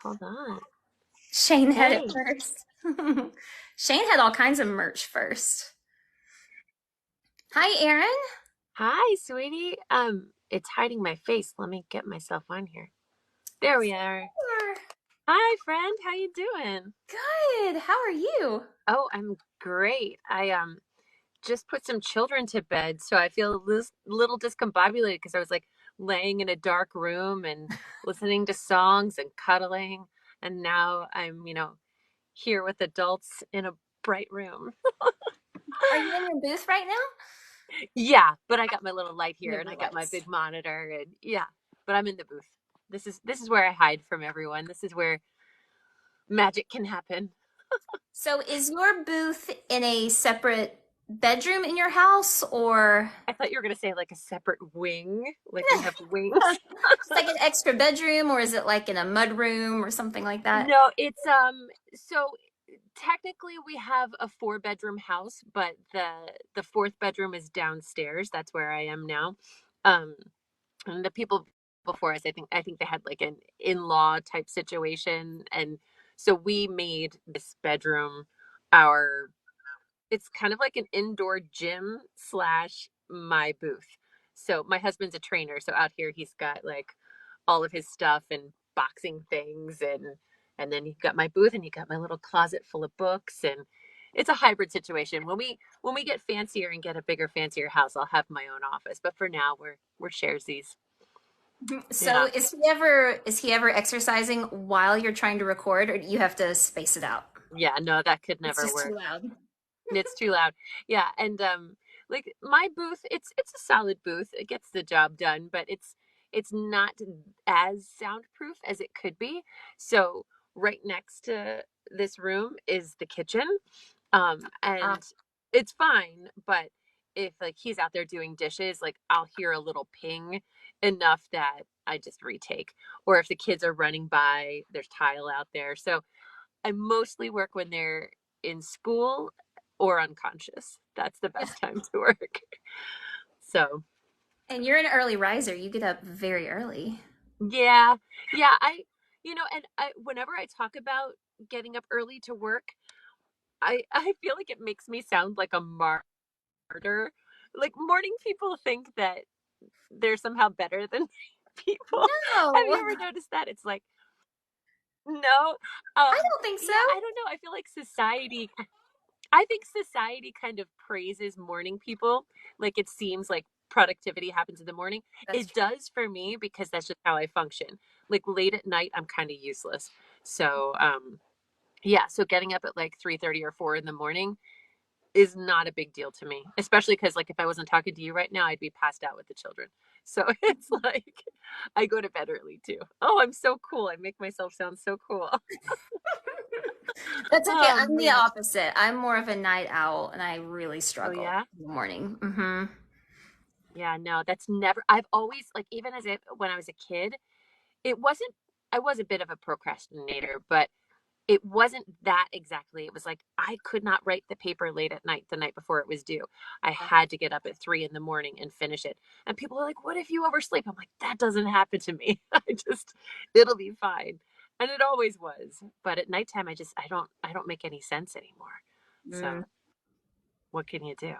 Hold on. Shane had it Hey. first. Shane had all kinds of merch first. Hi, Erin. Hi, sweetie. It's hiding my face. Let me get myself on here. There we are. Sure. Hi, friend. How you doing? Good. How are you? Oh, I'm great. I just put some children to bed, so I feel little discombobulated because I was like laying in a dark room and listening to songs and cuddling, and now I'm here with adults in a bright room. Are you in your booth right now? Yeah, but I got my little light You here have and your I got my lights. big monitor and yeah, but I'm in the booth. This is where I hide from everyone. This is where magic can happen. So, is your booth in a separate bedroom in your house, or I thought you were gonna say like a separate wing, like we have wings. just like an extra bedroom, or is it like in a mud room or something like that? No, it's so technically we have a four-bedroom house, but the fourth bedroom is downstairs. That's where I am now. Um and the people before us, I think they had like an in-law type situation, and so we made this bedroom our it's kind of like an indoor gym slash my booth. So my husband's a trainer, so out here he's got like all of his stuff and boxing things, and then you've got my booth and you got my little closet full of books, and it's a hybrid situation. When we get fancier and get a bigger fancier house, I'll have my own office, but for now we're sharesies. So, Yeah. is he ever exercising while you're trying to record, or do you have to space it out? Yeah, no, that could It's never just work. too loud. It's too loud. Yeah, and like my booth, it's a solid booth. It gets the job done, but it's not as soundproof as it could be. So right next to this room is the kitchen. Ah, And it's fine, but if like he's out there doing dishes, like I'll hear a little ping enough that I just retake. Or if the kids are running by, there's tile out there. So I mostly work when they're in school or unconscious. That's the yeah. best time to work. So, And you're an early riser. You get up very early. yeah. Yeah, and whenever I talk about getting up early to work, I feel like it makes me sound like a martyr. Like morning people think that they're somehow better than people. Have you No, ever noticed that? It's like, no. I don't think so. Yeah, I don't know. I feel like I think society kind of praises morning people. Like it seems like productivity happens in the morning. That's It true. does for me because that's just how I function. Like late at night, I'm kind of useless. So, yeah, so getting up at like 3:30 or 4 in the morning is not a big deal to me, especially because like if I wasn't talking to you right now, I'd be passed out with the children. So it's like I go to bed early too. Oh, I'm so cool. I make myself sound so cool. That's okay. Oh I'm the man. opposite. I'm more of a night owl, and I really Oh struggle yeah. in the morning. Hmm. Yeah, no, that's never. I've always like even as if when I was a kid, it wasn't. I was a bit of a procrastinator, but it wasn't that exactly. It was like I could not write the paper late at night the night before it was due. I had to get up at 3 in the morning and finish it. And people are like, "What if you oversleep?" I'm like, "That doesn't happen to me. It'll be fine." And it always was. But at nighttime, I don't make any sense anymore. Mm. So what can you do?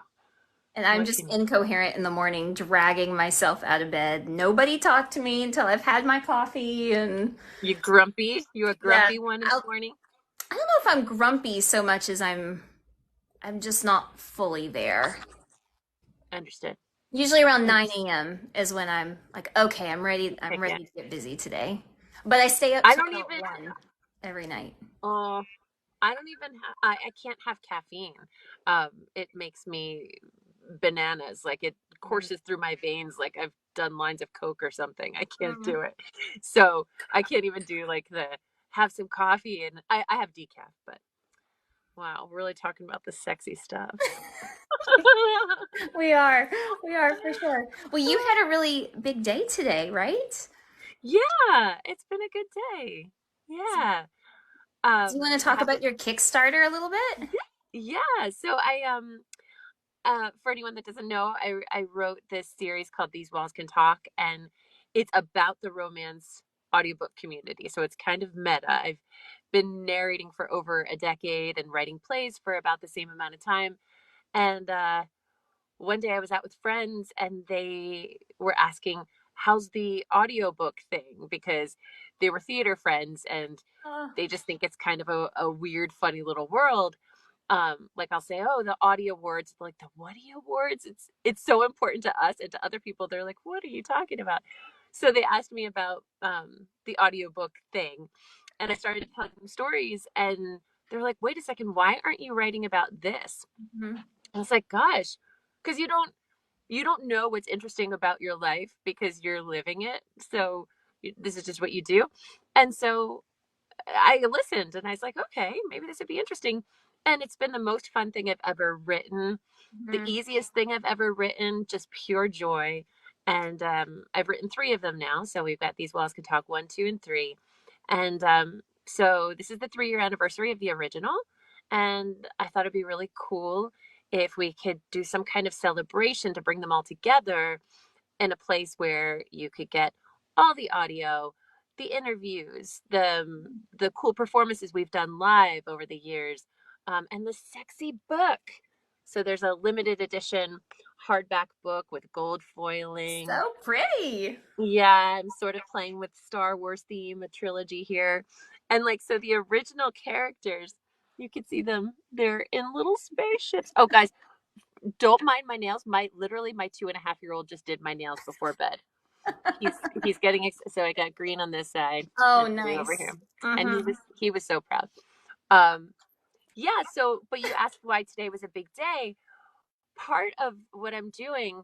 And I'm What just can you? incoherent in the morning, dragging myself out of bed. Nobody talk to me until I've had my coffee, and You grumpy? You a yeah, grumpy one in the I'll, morning? I don't know if I'm grumpy so much as I'm just not fully there. Understood. Usually around 9 Understood. a.m. is when I'm like, okay, I'm ready. I'm Heck yeah. ready to get busy today. But I stay up I till don't about even. 1 every night. Oh, I don't even. I can't have caffeine. It makes me bananas. Like it Mm. courses through my veins. Like I've done lines of Coke or something. I can't Mm. do it. So I can't even do like the have some coffee, and I have decaf. But wow, we're really talking about the sexy stuff. We are. We are for sure. Well, you had a really big day today, right? Yeah, it's been a good day. So, Yeah. do you want to I talk have about your Kickstarter a little bit? Yeah, yeah. So for anyone that doesn't know, I wrote this series called These Walls Can Talk, and it's about the romance audiobook community. So it's kind of meta. I've been narrating for over a decade and writing plays for about the same amount of time. And one day I was out with friends and they were asking, how's the audiobook thing? Because they were theater friends and Oh, they just think it's kind of a weird, funny little world. Like I'll say, oh, the audio awards, like the Woody Awards. It's so important to us, and to other people, they're like, what are you talking about? So they asked me about the audiobook thing, and I started telling them stories, and they're like, wait a second, why aren't you writing about this? mhm. I was like, gosh, because you don't know what's interesting about your life because you're living it. So this is just what you do. And so I listened and I was like, okay, maybe this would be interesting. And it's been the most fun thing I've ever written, the Mhm. easiest thing I've ever written, just pure joy. And I've written three of them now. So we've got These Walls Can Talk 1, 2, and 3. And so this is the 3-year anniversary of the original. And I thought it'd be really cool if we could do some kind of celebration to bring them all together in a place where you could get all the audio, the interviews, the cool performances we've done live over the years, and the sexy book. So there's a limited edition hardback book with gold foiling. So pretty. Yeah, I'm sort of playing with Star Wars theme, a trilogy here. And like, so the original characters, you could see them. They're in little spaceships. Oh, guys, don't mind my nails. My 2.5-year-old just did my nails before bed. He's getting so I got green on this side Oh, and blue over here, nice. and he Mm-hmm. was he was so proud. Um, yeah. So, but you asked why today was a big day. Part of what I'm doing,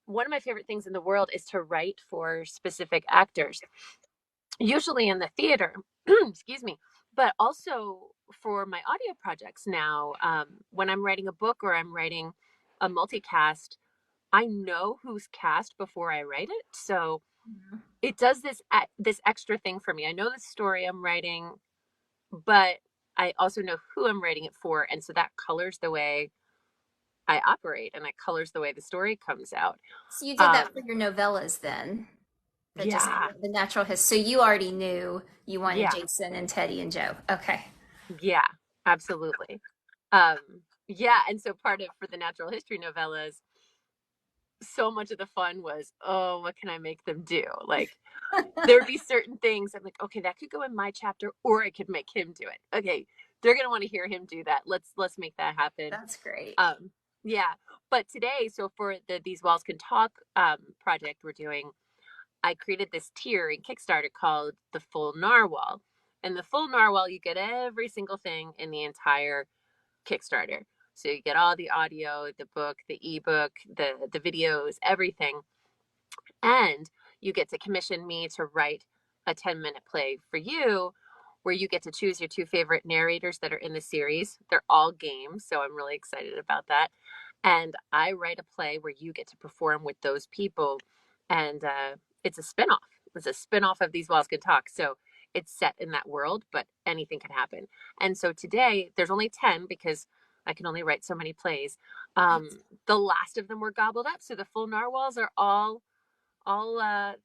one of my favorite things in the world is to write for specific actors, usually in the theater. Excuse me, but also for my audio projects now. When I'm writing a book or I'm writing a multicast, I know who's cast before I write it. So it does this extra thing for me. I know the story I'm writing, but I also know who I'm writing it for, and so that colors the way I operate, and it colors the way the story comes out. So you did Um, that for your novellas then? That just yeah, the natural his. So you already knew you wanted yeah, Jason and Teddy and Joe. Okay. yeah, absolutely. Um, yeah, and so part of for the natural history novellas, so much of the fun was, oh, what can I make them do? Like there would be certain things I'm like, okay, that could go in my chapter, or I could make him do it. Okay, they're gonna want to hear him do that. Let's make that happen. That's great. Yeah. But today, so for the These Walls Can Talk project we're doing, I created this tier in Kickstarter called the Full Narwhal. And the Full Narwhal, you get every single thing in the entire Kickstarter. So you get all the audio, the book, the ebook, the videos, everything. And you get to commission me to write a 10-minute play for you where you get to choose your two favorite narrators that are in the series. They're all games, so I'm really excited about that. And I write a play where you get to perform with those people. And it's a spinoff. It's a spinoff of These Walls Can Talk. So it's set in that world, but anything can happen. And so today, there's only 10 because I can only write so many plays. The last of them were gobbled up. So the full narwhals are all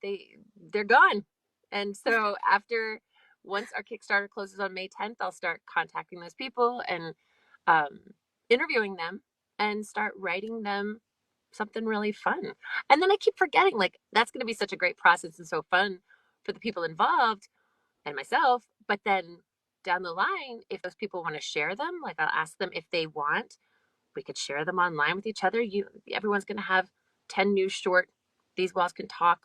they're gone. And so after once our Kickstarter closes on May 10th, I'll start contacting those people and um, interviewing them and start writing them something really fun. And then I keep forgetting, like, that's going to be such a great process and so fun for the people involved and myself. But then down the line, if those people want to share them, like I'll ask them if they want, we could share them online with each other. Everyone's going to have 10 new short These Walls Can Talk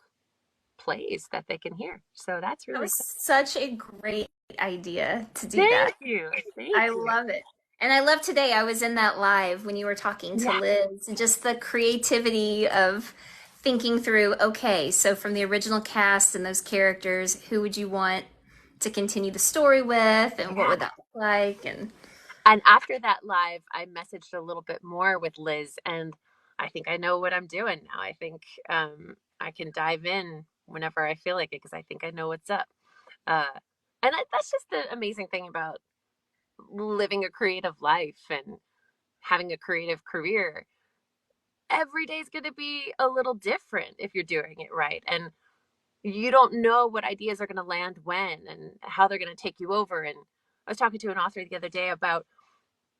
plays that they can hear. So that's That really was cool. such a great idea to do Thank that. you. Thank I you. love it. And I love today, I was in that live when you were talking to Yeah. Liz, and just the creativity of thinking through, okay, so from the original cast and those characters, who would you want to continue the story with, and what Yeah. would that look like? And And after that live, I messaged a little bit more with Liz, and I think I know what I'm doing now. I think I can dive in whenever I feel like it because I think I know what's up. Uh, and that's just the amazing thing about living a creative life and having a creative career. Every day is going to be a little different if you're doing it right. And you don't know what ideas are going to land when and how they're going to take you over. And I was talking to an author the other day about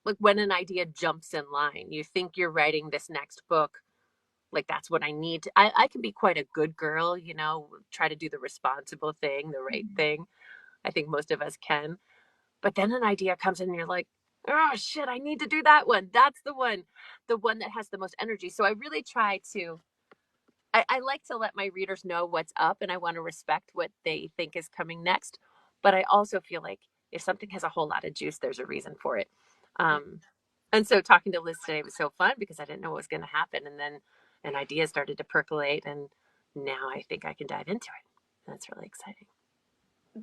like when an idea jumps in line. You think you're writing this next book, like that's what I need. I can be quite a good girl, you know, try to do the responsible thing, the right thing. I think most of us can. But then an idea comes in and you're like, oh shit, I need to do that one. That's the one that has the most energy. So I really try to, I like to let my readers know what's up and I want to respect what they think is coming next. But I also feel like if something has a whole lot of juice, there's a reason for it. Um, and so talking to Liz today was so fun because I didn't know what was going to happen. And then an idea started to percolate. And now I think I can dive into it. That's really exciting.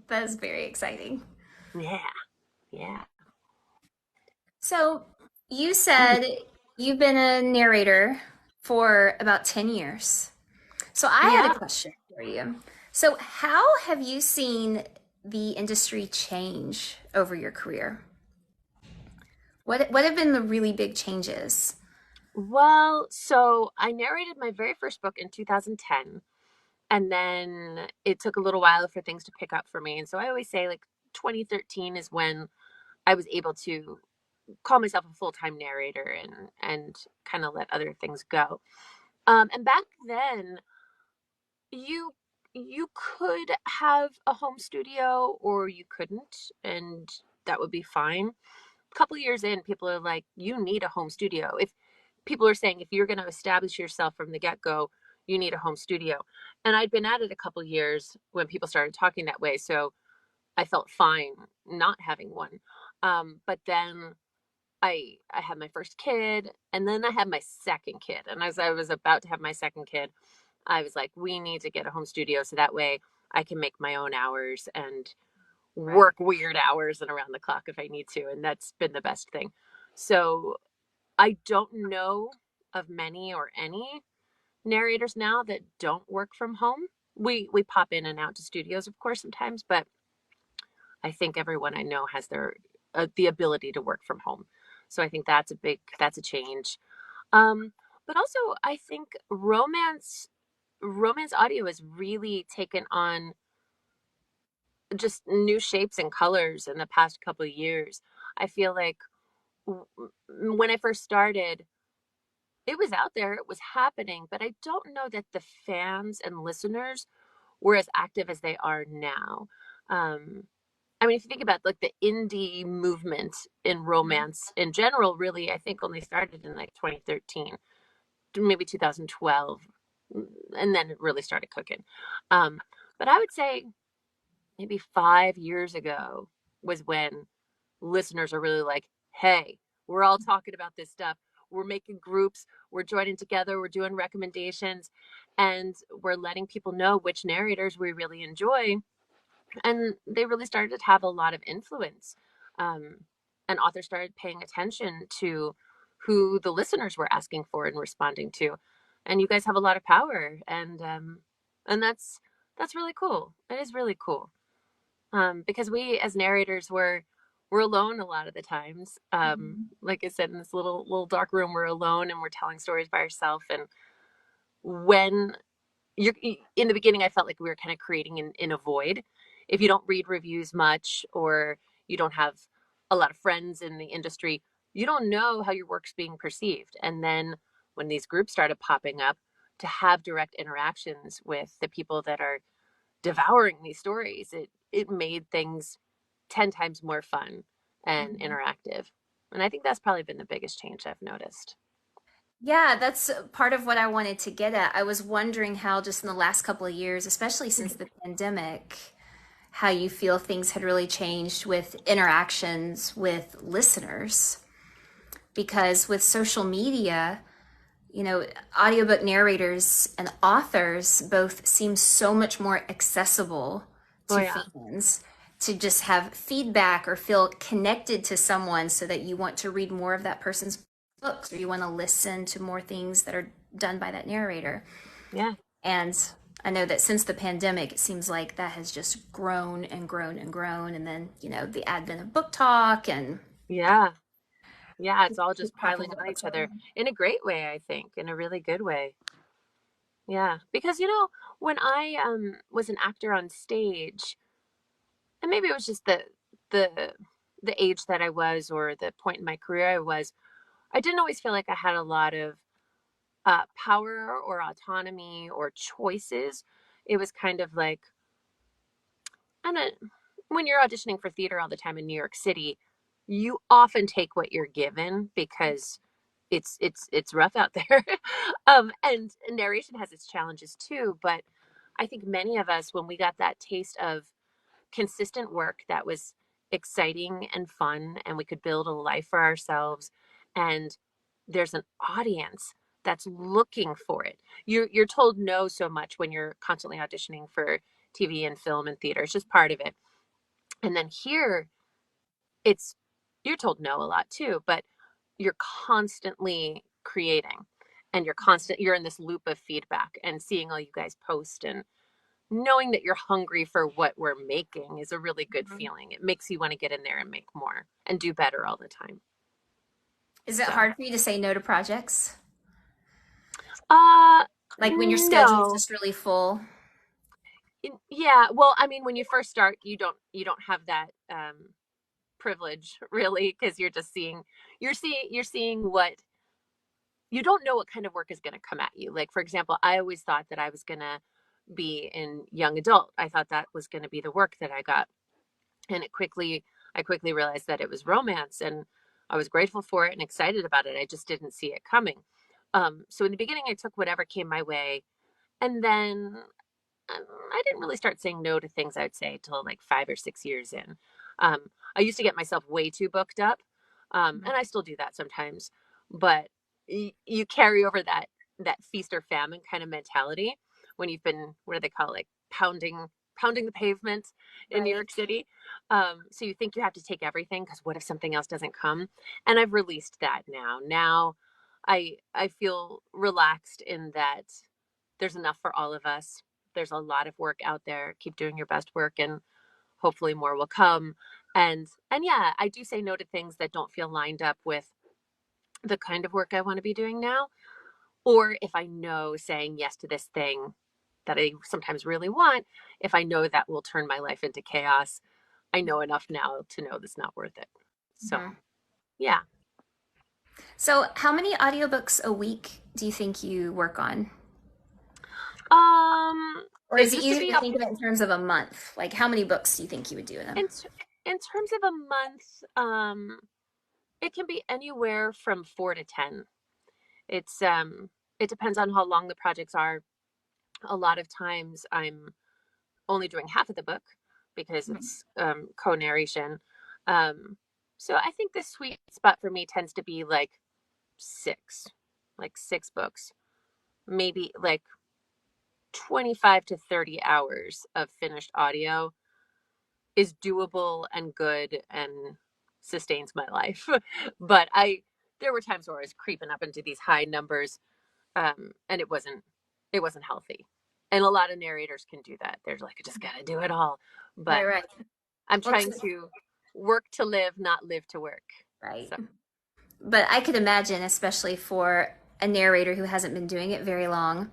That's very exciting. Yeah. Yeah. So you Mhm. said you've been a narrator for about 10 years. So I had a Yeah. question for you. So how have you seen the industry change over your career? What have been the really big changes? Well, so I narrated my very first book in 2010. And then it took a little while for things to pick up for me. And so I always say, like, 2013 is when I was able to call myself a full-time narrator and kind of let other things go. And back then, you you could have a home studio or you couldn't, and that would be fine. A couple of years in, people are like, you need a home studio. If people are saying if you're going to establish yourself from the get-go, you need a home studio. And I'd been at it a couple of years when people started talking that way, so I felt fine not having one. But then I had my first kid, and then I had my second kid. And as I was about to have my second kid, I was like, we need to get a home studio so that way I can make my own hours and Right. work weird hours and around the clock if I need to. And that's been the best thing. So I don't know of many or any narrators now that don't work from home. We pop in and out to studios, of course, sometimes, but I think everyone I know has their the ability to work from home. So I think that's a change. But also I think romance audio has really taken on just new shapes and colors in the past couple of years. I feel like when I first started, it was out there, it was happening, but I don't know that the fans and listeners were as active as they are now. Um, I mean, if you think about like the indie movement in romance in general, really, I think only started in like 2013, maybe 2012, and then it really started cooking. Um, but I would say maybe 5 years ago was when listeners are really like, hey, we're all talking about this stuff. We're making groups, we're joining together, we're doing recommendations, and we're letting people know which narrators we really enjoy. And they really started to have a lot of influence. Um, and authors started paying attention to who the listeners were asking for and responding to. And you guys have a lot of power, and that's really cool. It is really cool because we as narrators we're alone a lot of the times. Like I said, in this little dark room, we're alone and we're telling stories by ourselves. And when you're in the beginning, I felt like we were kind of creating in a void. If you don't read reviews much or you don't have a lot of friends in the industry, you don't know how your work's being perceived. And then when these groups started popping up, to have direct interactions with the people that are devouring these stories, it made things 10 times more fun and Mhm. interactive. And I think that's probably been the biggest change I've noticed. Yeah, that's part of what I wanted to get at. I was wondering how, just in the last couple of years, especially since the pandemic, how you feel things had really changed with interactions with listeners. Because with social media, audiobook narrators and authors both seem so much more accessible Oh to yeah. fans to just have feedback or feel connected to someone so that you want to read more of that person's books or you want to listen to more things that are done by that narrator. Yeah. And I know that since the pandemic, it seems like that has just grown and grown and grown. And then, the advent of book talk and Yeah. Yeah, it's all keep just talking piling about on what's each going other on. in a great way, I think, in a really good way. Yeah, because when I was an actor on stage, and maybe it was just the the age that I was or the point in my career I was, I didn't always feel like I had a lot of power or autonomy or choices. It was kind of like, and when you're auditioning for theater all the time in New York City, you often take what you're given because it's rough out there. And narration has its challenges too, but I think many of us, when we got that taste of consistent work that was exciting and fun, and we could build a life for ourselves, and there's an audience that's looking for it. You're told no so much when you're constantly auditioning for TV and film and theater. It's just part of it. And then here, it's you're told no a lot too, but you're constantly creating, and you're in this loop of feedback and seeing all you guys post, and knowing that you're hungry for what we're making is a really good Mhm. feeling. It makes you want to get in there and make more and do better all the time. Is it So, hard for you to say no to projects? uh, Like when your schedule's no. just really full? Yeah, well, I mean, when you first start, you don't have that privilege really, because you're seeing what you don't know what kind of work is going to come at you. Like, for example, I always thought that I was going to be in young adult. I thought that was going to be the work that I got. And I quickly realized that it was romance, and I was grateful for it and excited about it. I just didn't see it coming. So in the beginning, I took whatever came my way. And then I didn't really start saying no to things, I'd say, till like 5 or 6 years in. I used to get myself way too booked up, and I still do that sometimes. But you carry over that feast or famine kind of mentality when you've been, what do they call it, like pounding the pavement in New Right. York City. So you think you have to take everything because what if something else doesn't come? And I've released that now. Now I feel relaxed in that there's enough for all of us. There's a lot of work out there. Keep doing your best work, and hopefully more will come. And yeah, I do say no to things that don't feel lined up with the kind of work I want to be doing now. Or if I know saying yes to this thing that I sometimes really want, if I know that will turn my life into chaos, I know enough now to know that's not worth it. So, Mhm. yeah. So, how many audiobooks a week do you think you work on? Um, Or it is it used to easier be to think of it in terms of a month? Like, how many books do you think you would do in them? in in terms of a month, it can be anywhere from 4 to 10. It's it depends on how long the projects are. A lot of times I'm only doing half of the book because Mhm. it's co-narration. Um, so I think the sweet spot for me tends to be six, like 6 books, maybe like 25 to 30 hours of finished audio is doable and good and sustains my life. But there were times where I was creeping up into these high numbers, and it wasn't healthy. And a lot of narrators can do that. They're like, I just gotta do it all. Right, But right. I'm Well, trying to work to live, not live to work. right. So But I could imagine, especially for a narrator who hasn't been doing it very long,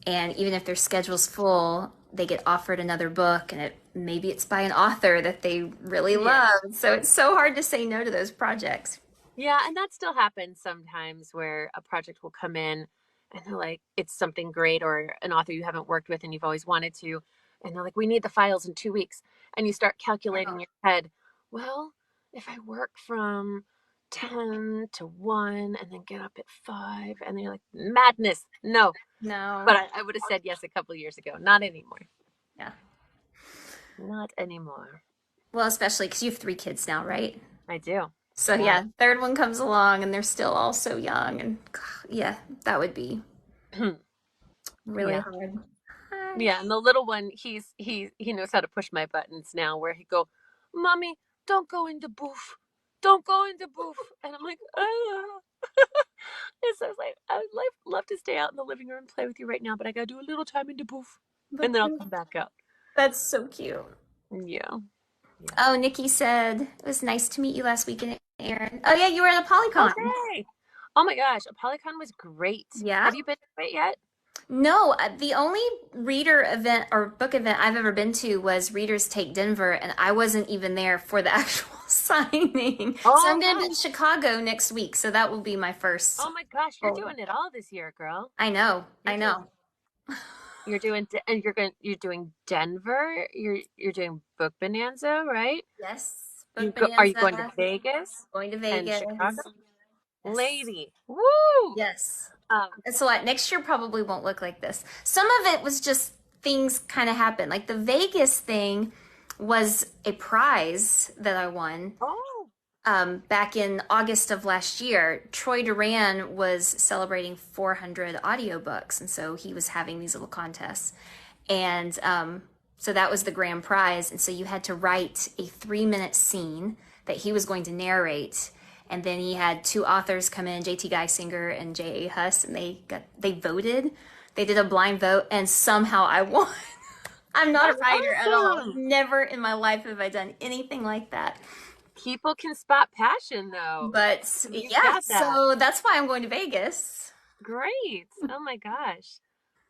and even if their schedule's full, they get offered another book, and maybe it's by an author that they really yeah. love. So it's so hard to say no to those projects. Yeah, and that still happens sometimes where a project will come in and they're like, it's something great, or an author you haven't worked with and you've always wanted to. And they're like, we need the files in 2 weeks. And you start calculating in your head, well, if I work from 10 to 1 and then get up at 5, and then you're like, madness. No. No. But I would have said yes a couple of years ago. Not anymore. Yeah. Not anymore. Well, especially because you have 3 kids now, right? I do. So Yeah. yeah, third one comes along and they're still all so young, and yeah, that would be really Yeah. hard. Hi. Yeah, and the little one, he knows how to push my buttons now. Where he go, "Mommy, don't go in the booth, don't go in the booth," and I'm like, "Ah." And so I was like, "I would love to stay out in the living room and play with you right now, but I gotta do a little time in the booth, and But then I'll come back out." that's so cute. Yeah, yeah. Oh, Nikki said it was nice to meet you last weekend, Erin. Oh yeah, you were at a Oh, Polycon. hey! Oh my gosh, Polycon was great. Yeah. Have you been to it yet? No, the only reader event or book event I've ever been to was Readers Take Denver, and I wasn't even there for the actual signing. So Oh I'm going to be no. in Chicago next week, so that will be my first. Oh my gosh, you're Oh, doing it all this year, girl. I know, You're I doing know. and you're doing Denver. You're doing Book Bonanza, right? Yes, You Book go are you going to Bonanza, Vegas going to and Chicago? Vegas. Yes, Lady. Woo! yes. Um, It's a lot. Next year probably won't look like this. Some of it was just things kind of happened. Like the Vegas thing was a prize that I won oh. back in August of last year. Troy Duran was celebrating 400 audiobooks, and so he was having these little contests. And so that was the grand prize. And so you had to write a 3-minute scene that he was going to narrate. And then he had two authors come in, JT Geisinger and J.A. Huss, and they voted. They did a blind vote, and somehow I won. I'm not a That's writer at all. awesome. Never in my life have I done anything like that. People can spot passion though. But You've yeah, got that. so that's why I'm going to Vegas. Great. Oh my gosh.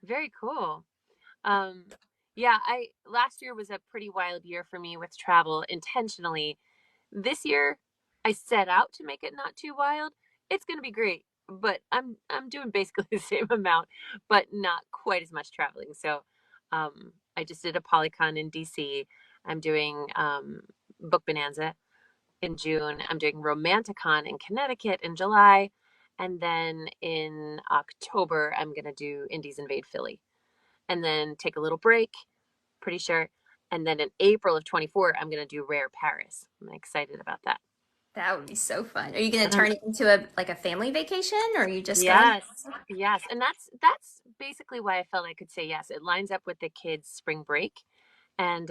Very cool. Um, yeah, I last year was a pretty wild year for me with travel intentionally. This year, I set out to make it not too wild. It's going to be great, but I'm doing basically the same amount, but not quite as much traveling. So, I just did a Polycon in DC. I'm doing Book Bonanza in June. I'm doing Romanticon in Connecticut in July, and then in October, I'm going to do Indies Invade Philly, and then take a little break. Pretty sure. And then in April of 24, I'm going to do Rare Paris. I'm excited about that. That would be so fun. Are you going to And I'm turn it into a family vacation, or are you just going? yes, yes, and that's basically why I felt I could say yes. It lines up with the kids' spring break, and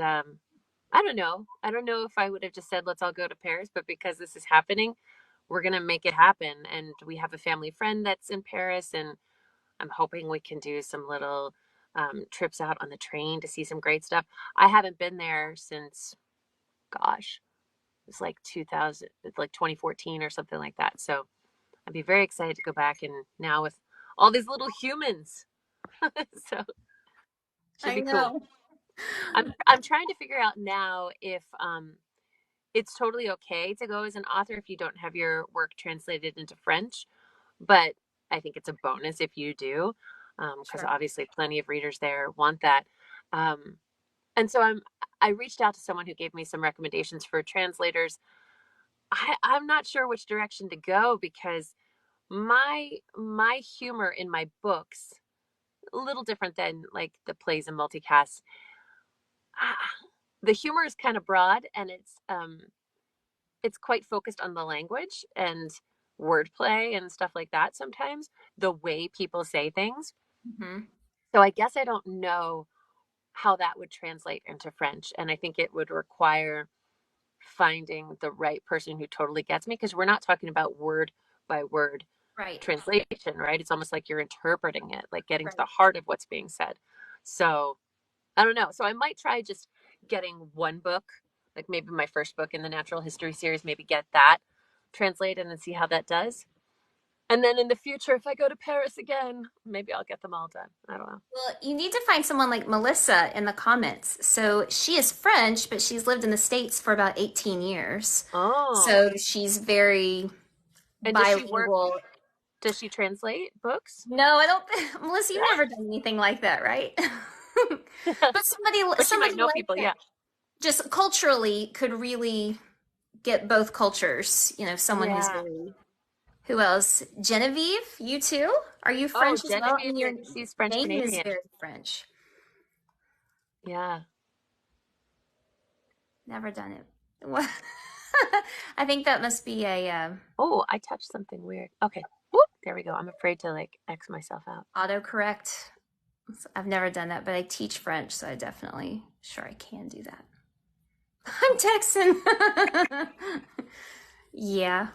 I don't know if I would have just said let's all go to Paris, but because this is happening, we're gonna make it happen. And we have a family friend that's in Paris, and I'm hoping we can do some little trips out on the train to see some great stuff. I haven't been there since, gosh, it was like 2000, like 2014 or something like that. So I'd be very excited to go back and now with all these little humans. So should I be cool. know. I'm trying to figure out now if it's totally okay to go as an author if you don't have your work translated into French, but I think it's a bonus if you do, because Sure. obviously plenty of readers there want that. Um, and so I reached out to someone who gave me some recommendations for translators. I'm not sure which direction to go because my humor in my books a little different than like the plays and multicasts. Ah, the humor is kind of broad and it's quite focused on the language and wordplay and stuff like that sometimes the way people say things. Hmm. So I guess I don't know how that would translate into French, and I think it would require finding the right person who totally gets me because we're not talking about word by word Right. translation, right? It's almost like you're interpreting it, like getting to the Right. heart of what's being said. So I don't know. So I might try just getting one book, like maybe my first book in the natural history series, maybe get that translated and see how that does. And then in the future, if I go to Paris again, maybe I'll get them all done. I don't know. Well, you need to find someone like Melissa in the comments. So she is French, but she's lived in the States for about 18 years. Oh, So she's very and does she work? bilingual. Does she translate books? No, I don't. Melissa, you've never done anything like that, right? But But she somebody might know like people. that, Yeah. just culturally, could really get both cultures. Someone who's Yeah. very. Who else? Genevieve, you too? Are you Oh, French as well? I Genevieve, mean, your she's French name is Canadian. very French. Yeah. Never done it. What? I think that must be a Oh, I touched something weird. Okay. Whoop. There we go. I'm afraid to like X myself out. autocorrect. I've never done that, but I teach French, so I definitely sure I can do that. I'm Texan. Yeah.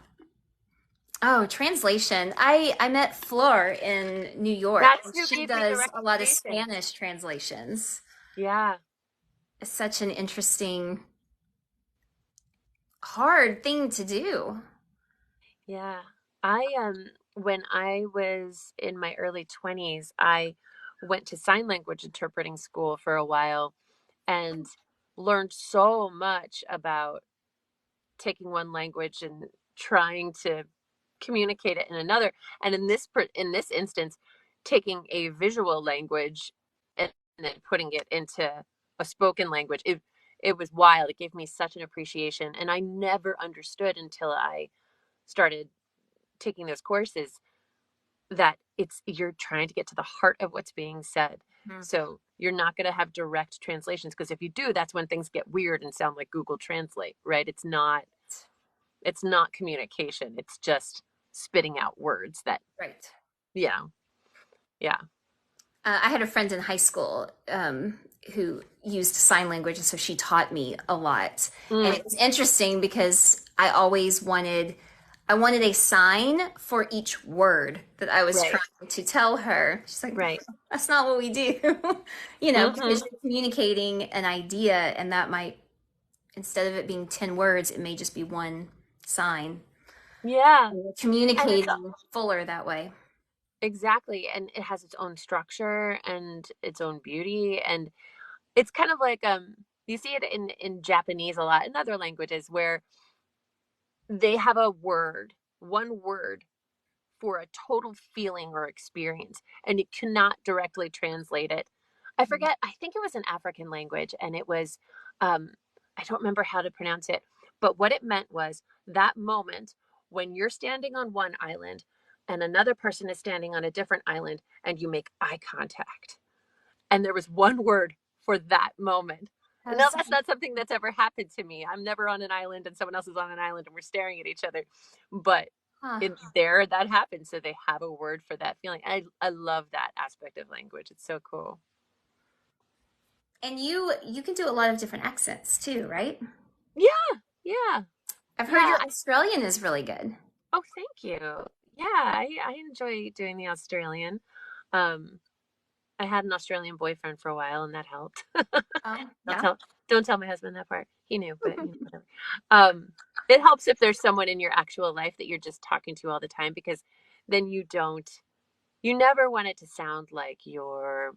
Oh, translation. I met Flor in New York, That's and who she gave me the does a lot of recommendation. Spanish translations. Yeah. It's such an interesting, hard thing to do. Yeah. I when I was in my early 20s, I went to sign language interpreting school for a while and learned so much about taking one language and trying to communicate it in another. And in this instance, taking a visual language and then putting it into a spoken language. It was wild. It gave me such an appreciation, and I never understood until I started taking those courses that you're trying to get to the heart of what's being said. Mhm. So you're not going to have direct translations, because if you do, that's when things get weird and sound like Google Translate, right? It's not communication. It's just spitting out words that, Right. yeah, yeah. I had a friend in high school who used sign language, and so she taught me a lot. And Mm, it was interesting because I wanted a sign for each word that I was right, trying to tell her. She's like, right. that's not what we do, Hmm. because you're communicating an idea, and that might, instead of it being 10 words, it may just be one sign. Yeah. And you're And it's communicating fuller that way. exactly, and it has its own structure and its own beauty. And it's kind of like, you see it in Japanese a lot, in other languages, where they have one word for a total feeling or experience, and you cannot directly translate it. I forget, I think it was an African language, and it was, um, I don't remember how to pronounce it, but what it meant was that moment when you're standing on one island and another person is standing on a different island and you make eye contact. And there was one word for that moment. That No, was, that's not something that's ever happened to me. I'm never on an island and someone else is on an island and we're staring at each other. But huh. there that happens. So they have a word for that feeling. I love that aspect of language. It's so cool. And you can do a lot of different accents too, right? Yeah, yeah, I've heard yeah. your Australian is really good. Oh, thank you. Yeah, I enjoy doing the Australian. Um, I had an Australian boyfriend for a while, and that helped. Oh, Don't yeah. tell don't tell my husband that part. He knew, but whatever. Um, it helps if there's someone in your actual life that you're just talking to all the time, because then you never want it to sound like you're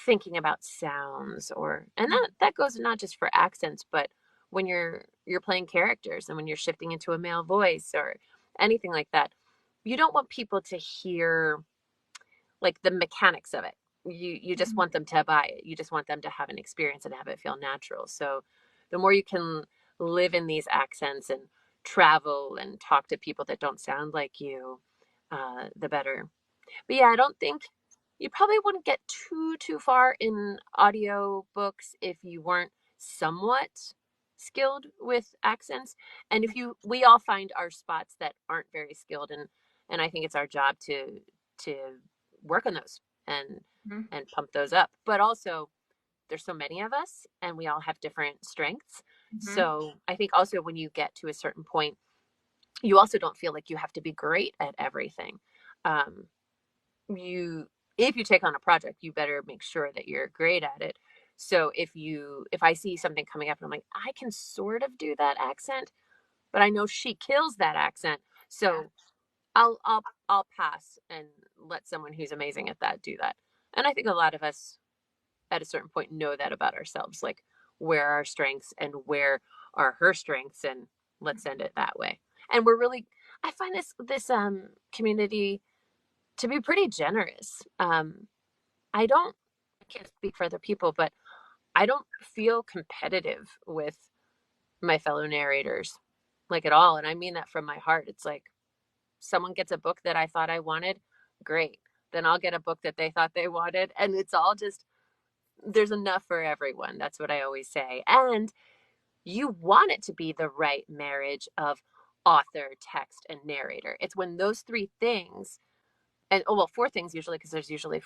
thinking about sounds, and that goes not just for accents, but when you're playing characters and when you're shifting into a male voice or anything like that. You don't want people to hear like the mechanics of it. You just Mhm. want them to buy it. You just want them to have an experience and have it feel natural. So the more you can live in these accents and travel and talk to people that don't sound like you, the better. But yeah, I don't think you probably wouldn't get too far in audio books if you weren't somewhat skilled with accents. And if you we all find our spots that aren't very skilled, and I think it's our job to work on those and Mhm. pump those up. But also there's so many of us and we all have different strengths. Mhm. So I think also when you get to a certain point, you also don't feel like you have to be great at everything. Um, you if you take on a project, you better make sure that you're great at it. So if I see something coming up and I'm like, I can sort of do that accent, but I know she kills that accent. Yeah. So I'll pass and let someone who's amazing at that do that. And I think a lot of us at a certain point know that about ourselves, like where are our strengths and where are her strengths, and let's send it that way. And we're really I find this community to be pretty generous. I can't speak for other people, but I don't feel competitive with my fellow narrators, like at all. And I mean that from my heart. It's like someone gets a book that I thought I wanted, great. Then I'll get a book that they thought they wanted. And it's all just, there's enough for everyone. That's what I always say. And you want it to be the right marriage of author, text, and narrator. It's when those three things, and oh, well, four things usually, because there's usually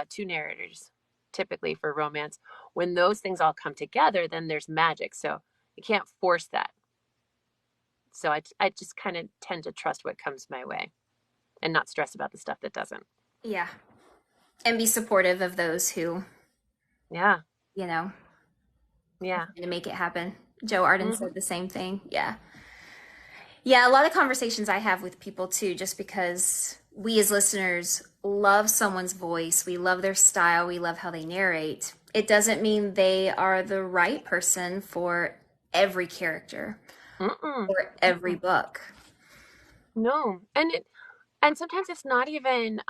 two narrators typically for romance. When those things all come together, then there's magic. So you can't force that. So I just kind of tend to trust what comes my way and not stress about the stuff that doesn't. Yeah. And be supportive of those who, Yeah. you know, are Yeah. trying to make it happen. Joe Arden Hmm. said the same thing. Yeah. Yeah, a lot of conversations I have with people too, just because we as listeners love someone's voice, we love their style, we love how they narrate, it doesn't mean they are the right person for every character Mm-mm, or every mm-mm. book. No. And sometimes it's not even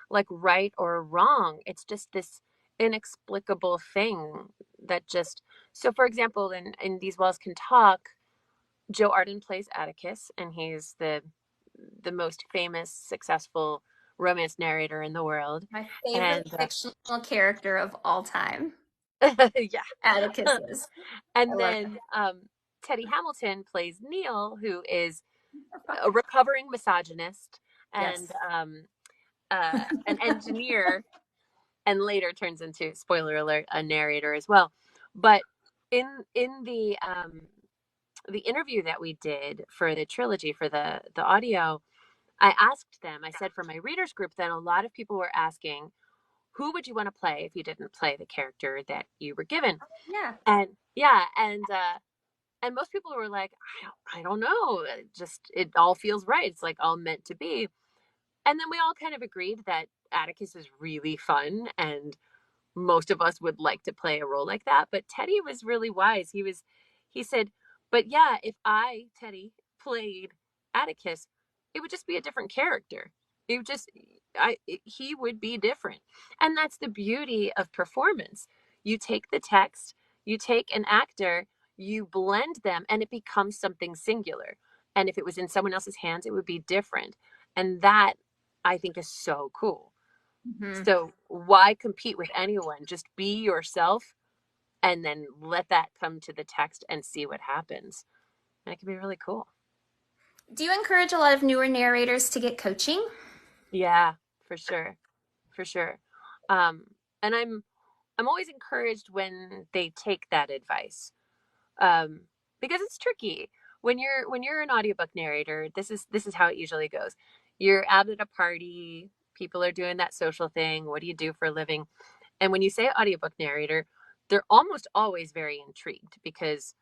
like right or wrong. It's just this inexplicable thing that just, so for example, in These Walls Can Talk, Joe Arden plays Atticus, and he's the most famous, successful romance narrator in the world. My favorite And fictional character of all time, yeah. Atticus is. I And love then Teddy Hamilton plays Neil, who is him. a recovering misogynist and Yes. an engineer, and later turns into, spoiler alert, a narrator as well. But in the interview that we did for the trilogy, for the audio, I asked them, I said, for my readers group, then a lot of people were asking, who would you want to play if you didn't play the character that you were given? Yeah. And yeah, and most people were like, I don't know, it all feels right. It's like all meant to be. And then we all kind of agreed that Atticus is really fun, and most of us would like to play a role like that. But Teddy was really wise. He said, but yeah, if I, Teddy, played Atticus, it would just be a different character. It would just, he would be different. And that's the beauty of performance. You take the text, you take an actor, you blend them, and it becomes something singular. And if it was in someone else's hands, it would be different. And that, I think, is so cool. Hmm. So why compete with anyone? Just be yourself and then let that come to the text and see what happens. And it can be really cool. Do you encourage a lot of newer narrators to get coaching? Yeah, for sure. For sure. Um, and I'm always encouraged when they take that advice. Um, because it's tricky. When you're an audiobook narrator, this is how it usually goes. You're out at a party, people are doing that social thing. What do you do for a living? And when you say audiobook narrator, they're almost always very intrigued because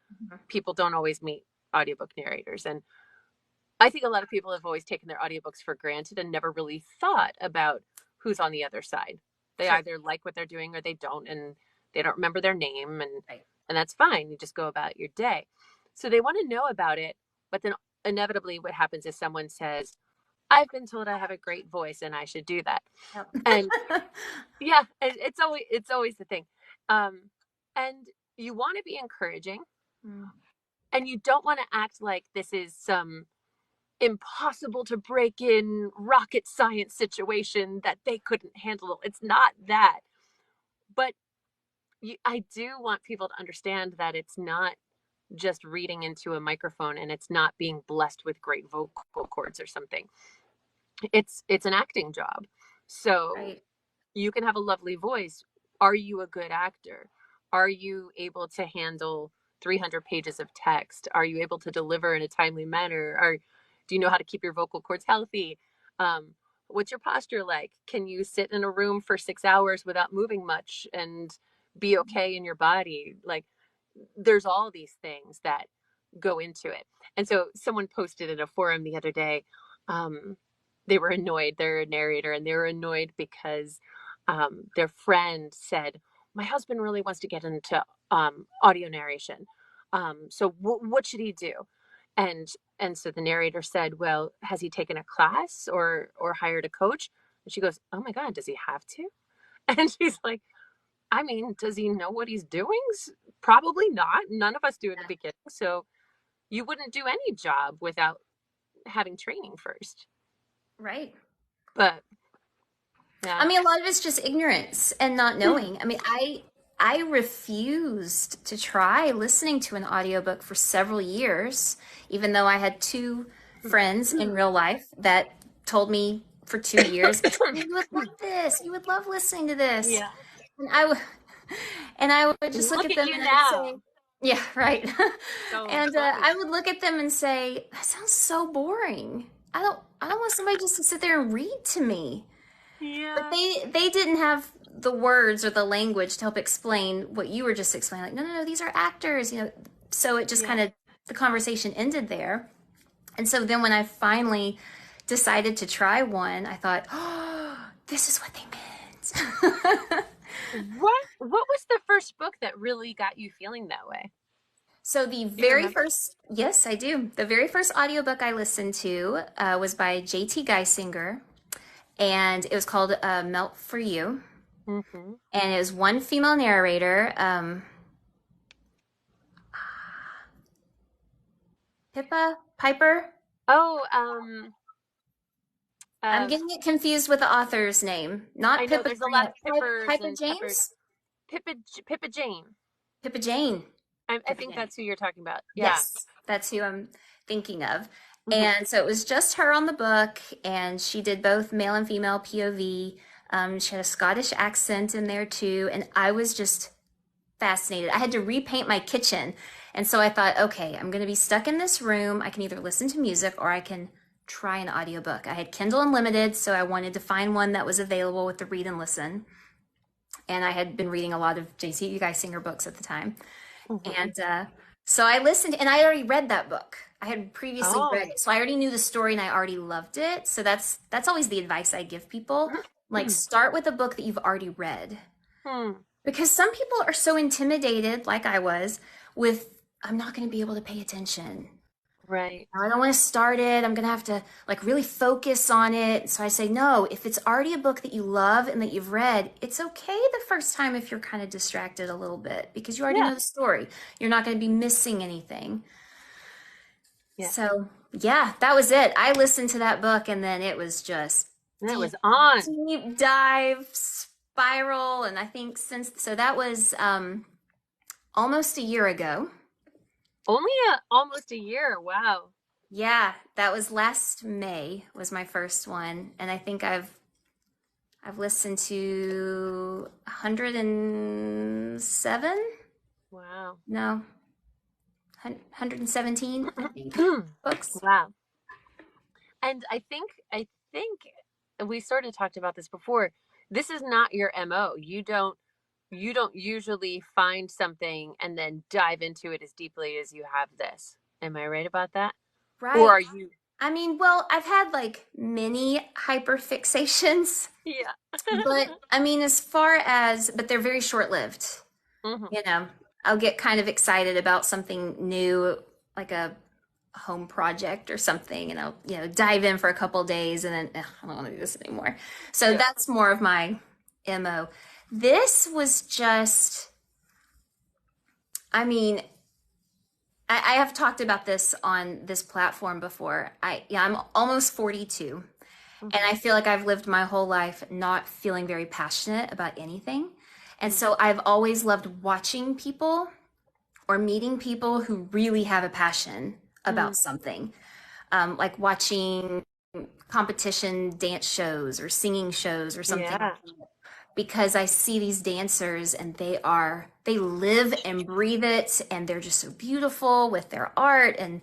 people don't always meet audiobook narrators. And I think a lot of people have always taken their audiobooks for granted and never really thought about who's on the other side. They Sure. either like what they're doing or they don't, and they don't remember their name, Right. and that's fine. You just go about your day. So they want to know about it, but then inevitably what happens is someone says, I've been told I have a great voice and I should do that. And Yep. yeah, it's always the thing. Um, and you want to be encouraging, Mm. and you don't want to act like this is some impossible to break in rocket science situation that they couldn't handle. It's not that. But I do want people to understand that it's not just reading into a microphone, and it's not being blessed with great vocal cords or something. It's an acting job. So Right. you can have a lovely voice. Are you a good actor? Are you able to handle 300 pages of text? Are you able to deliver in a timely manner? Do you know how to keep your vocal cords healthy? Um, what's your posture like? Can you sit in a room for 6 hours without moving much and be okay in your body? Like, there's all these things that go into it. And so someone posted in a forum the other day, um, they were annoyed. They're a narrator, and they were annoyed because their friend said, my husband really wants to get into audio narration. So what should he do? And and so the narrator said, well, has he taken a class or hired a coach? And she goes, oh my God, does he have to? And she's like, I mean, does he know what he's doing? Probably not. None of us do in the beginning. So you wouldn't do any job without having training first. Right. But yeah. I mean, a lot of it's just ignorance and not knowing. I mean, I refused to try listening to an audiobook for several years, even though I had two friends in real life that told me for 2 years, you would love this. You would love listening to this. Yeah. And and I would just look Look at at them you and I'd say, now. yeah, right. So And close. I would look at them and say, that sounds so boring. I don't want somebody just to sit there and read to me. But Yeah. they didn't have the words or the language to help explain what you were just explaining. Like, no, no, no, these are actors, you know. So it just Yeah. kind of, the conversation ended there. And so then when I finally decided to try one, I thought, oh, this is what they meant. What was the first book that really got you feeling that way? So the Do you very remember? first, yes, I do. The very first audiobook I listened to was by J.T. Geisinger, and it was called Melt for You. Hmm. And it was one female narrator, Pippa Piper. Oh, I'm uh, getting it confused with the author's name. Not I know Pippa there's a lot Grant. of Pippers Piper and Peppers. James? Pippa Jane. Pippa Jane. I Pippa think Jane. that's who you're talking about. Yeah. Yes, that's who I'm thinking of. Hmm. And so it was just her on the book, and she did both male and female POV. She had a Scottish accent in there too, and I was just fascinated. I had to repaint my kitchen. And so I thought, okay, I'm going to be stuck in this room. I can either listen to music or I can try an audiobook. I had Kindle Unlimited, so I wanted to find one that was available with the read and listen. And I had been reading a lot of J.C. Geisinger books at the time. Hmm. And so I listened, and I already read that book. I had previously Oh. read it. So I already knew the story and I already loved it. So that's always the advice I give people. Like start with a book that you've already read. Hmm. Because some people are so intimidated, like I was, with I'm not going to be able to pay attention. Right. I don't want to start it. I'm going to have to like really focus on it. So I say, no, if it's already a book that you love and that you've read, it's okay the first time if you're kind of distracted a little bit because you already Yeah. know the story. You're not going to be missing anything. Yeah. So yeah, that was it. I listened to that book and then it was just And it deep, was on. deep dive spiral. And I think so that was almost a year ago. Only almost a year. Wow. Yeah, that was last May was my first one, and I think I've listened to 107? Wow. No, 117, I think, books. Wow. And I think we sort of talked about this before. This is not your MO. You don't usually find something and then dive into it as deeply as you have this. Am I right about that? Or Right. are you? I mean, well, I've had like many hyperfixations, Yeah. but I mean, but they're very short-lived. Hmm. You know, I'll get kind of excited about something new, like a home project or something, and I'll, dive in for a couple of days and then I don't want to do this anymore. So Yeah. that's more of my MO. This was just, I mean, I have talked about this on this platform before. I'm almost 42, and Hmm. I feel like I've lived my whole life not feeling very passionate about anything. And Hmm. so I've always loved watching people or meeting people who really have a passion about something, like watching competition dance shows or singing shows or something like Yeah. that. Because I see these dancers and they live and breathe it and they're just so beautiful with their art and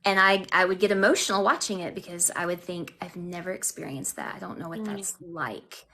I would get emotional watching it because I would think I've never experienced that. I don't know what Mm. that's like.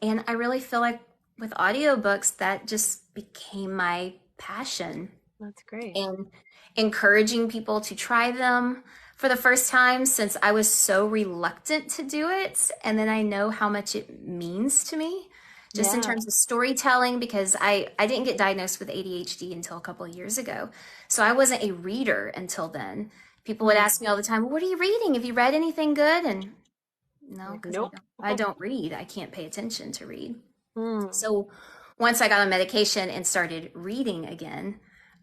And I really feel like with audiobooks that just became my passion That's great. and encouraging people to try them for the first time since I was so reluctant to do it. And then I know how much it means to me, just in Yeah. terms of storytelling, because I didn't get diagnosed with ADHD until a couple of years ago. So I wasn't a reader until then. People would Mm. ask me all the time, what are you reading? Have you read anything good? And no, Like, because nope. I don't read. I can't pay attention to read. Mm. So once I got on medication and started reading again,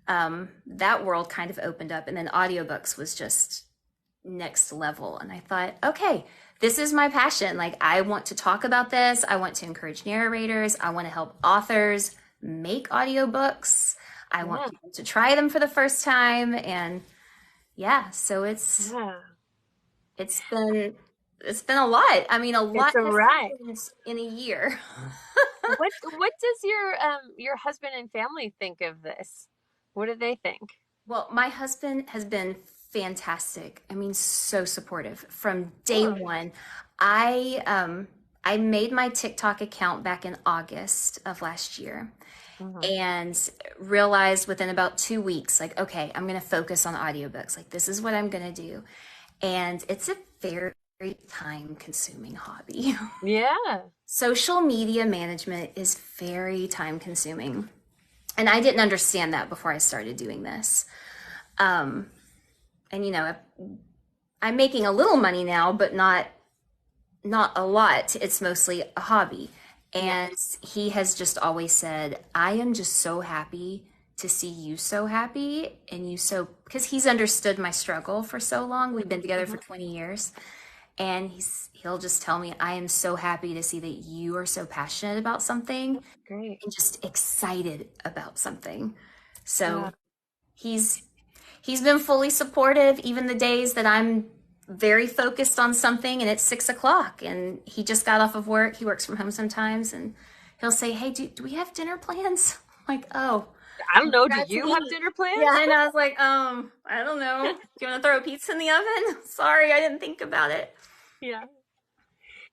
that world kind of opened up. And then audiobooks was just next level. And I thought, okay, this is my passion. Like, I want to talk about this. I want to encourage narrators. I want to help authors make audiobooks. I want Yeah. people to try them for the first time. And yeah, so Yeah. it's been a lot. I mean, a It's lot a has ride. happened in a year. What does your husband and family think of this? What do they think? Well, my husband has been fantastic. I mean, so supportive from day Good. one. I made my TikTok account back in August of last year Hmm. and realized within about 2 weeks, like, okay, I'm going to focus on audiobooks. Like, this is what I'm going to do. and it's a very time consuming hobby. Yeah. Social media management is very time consuming. And I didn't understand that before I started doing this. Um, and I'm making a little money now, but not a lot. It's mostly a hobby. Yeah. And he has just always said, I am just so happy to see you so happy and you so, because he's understood my struggle for so long. We've been together for Mhm. 20 years. And he'll just tell me, I am so happy to see that you are so passionate about something Great. and just excited about something. Yeah. So he's he's been fully supportive, even the days that I'm very focused on something and it's 6 o'clock and he just got off of work. He works from home sometimes and he'll say, hey, do we have dinner plans? I'm like, oh, I don't know. Do got to you have eat. dinner Yeah, plans? and I was like, I don't know. Do you want to throw a pizza in the oven? Sorry, I didn't think about it. Yeah.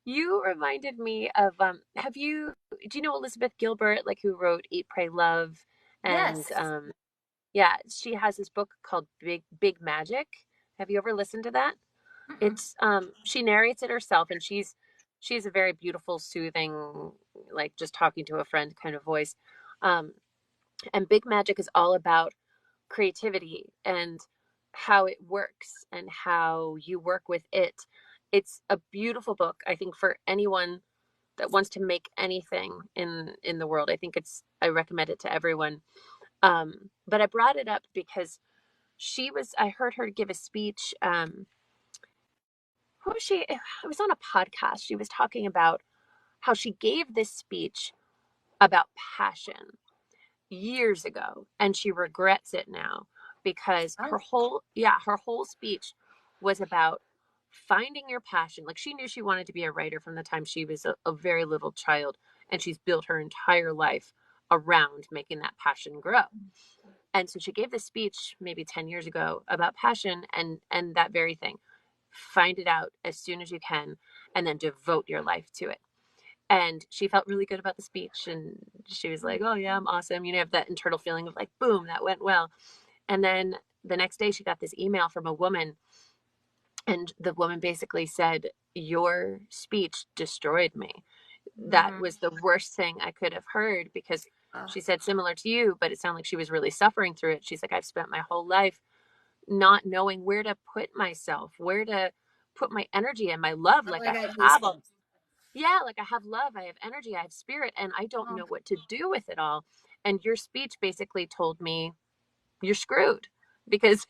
You reminded me of do you know Elizabeth Gilbert, like who wrote Eat, Pray, Love? And Yes. yeah, she has this book called Big Magic. Have you ever listened to that? Mm-mm. It's she narrates it herself, and she's a very beautiful, soothing, like just talking to a friend kind of voice. Um, and Big Magic is all about creativity and how it works and how you work with it. It's a beautiful book, I think, for anyone that wants to make anything in the world. I recommend it to everyone. But I brought it up because I heard her give a speech. What was she? It was on a podcast. She was talking about how she gave this speech about passion years ago and she regrets it now because Oh, her whole speech was about finding your passion. Like she knew she wanted to be a writer from the time she was a very little child, and she's built her entire life around making that passion grow. And so she gave this speech maybe 10 years ago about passion and that very thing. Find it out as soon as you can and then devote your life to it. And she felt really good about the speech and she was like, oh yeah, I'm awesome. You know, have that internal feeling of like, boom, that went well. And then the next day she got this email from a woman, and the woman basically said, your speech destroyed me. That mm, was the worst thing I could have heard, because oh, she said similar to you, but it sounded like she was really suffering through it. She's like, I've spent my whole life not knowing where to put myself, where to put my energy and my love. oh, Like I I got have all, goosebumps. yeah, like I have love, I have energy, I have spirit, and I don't Oh, know what to do with it all. And your speech basically told me you're screwed because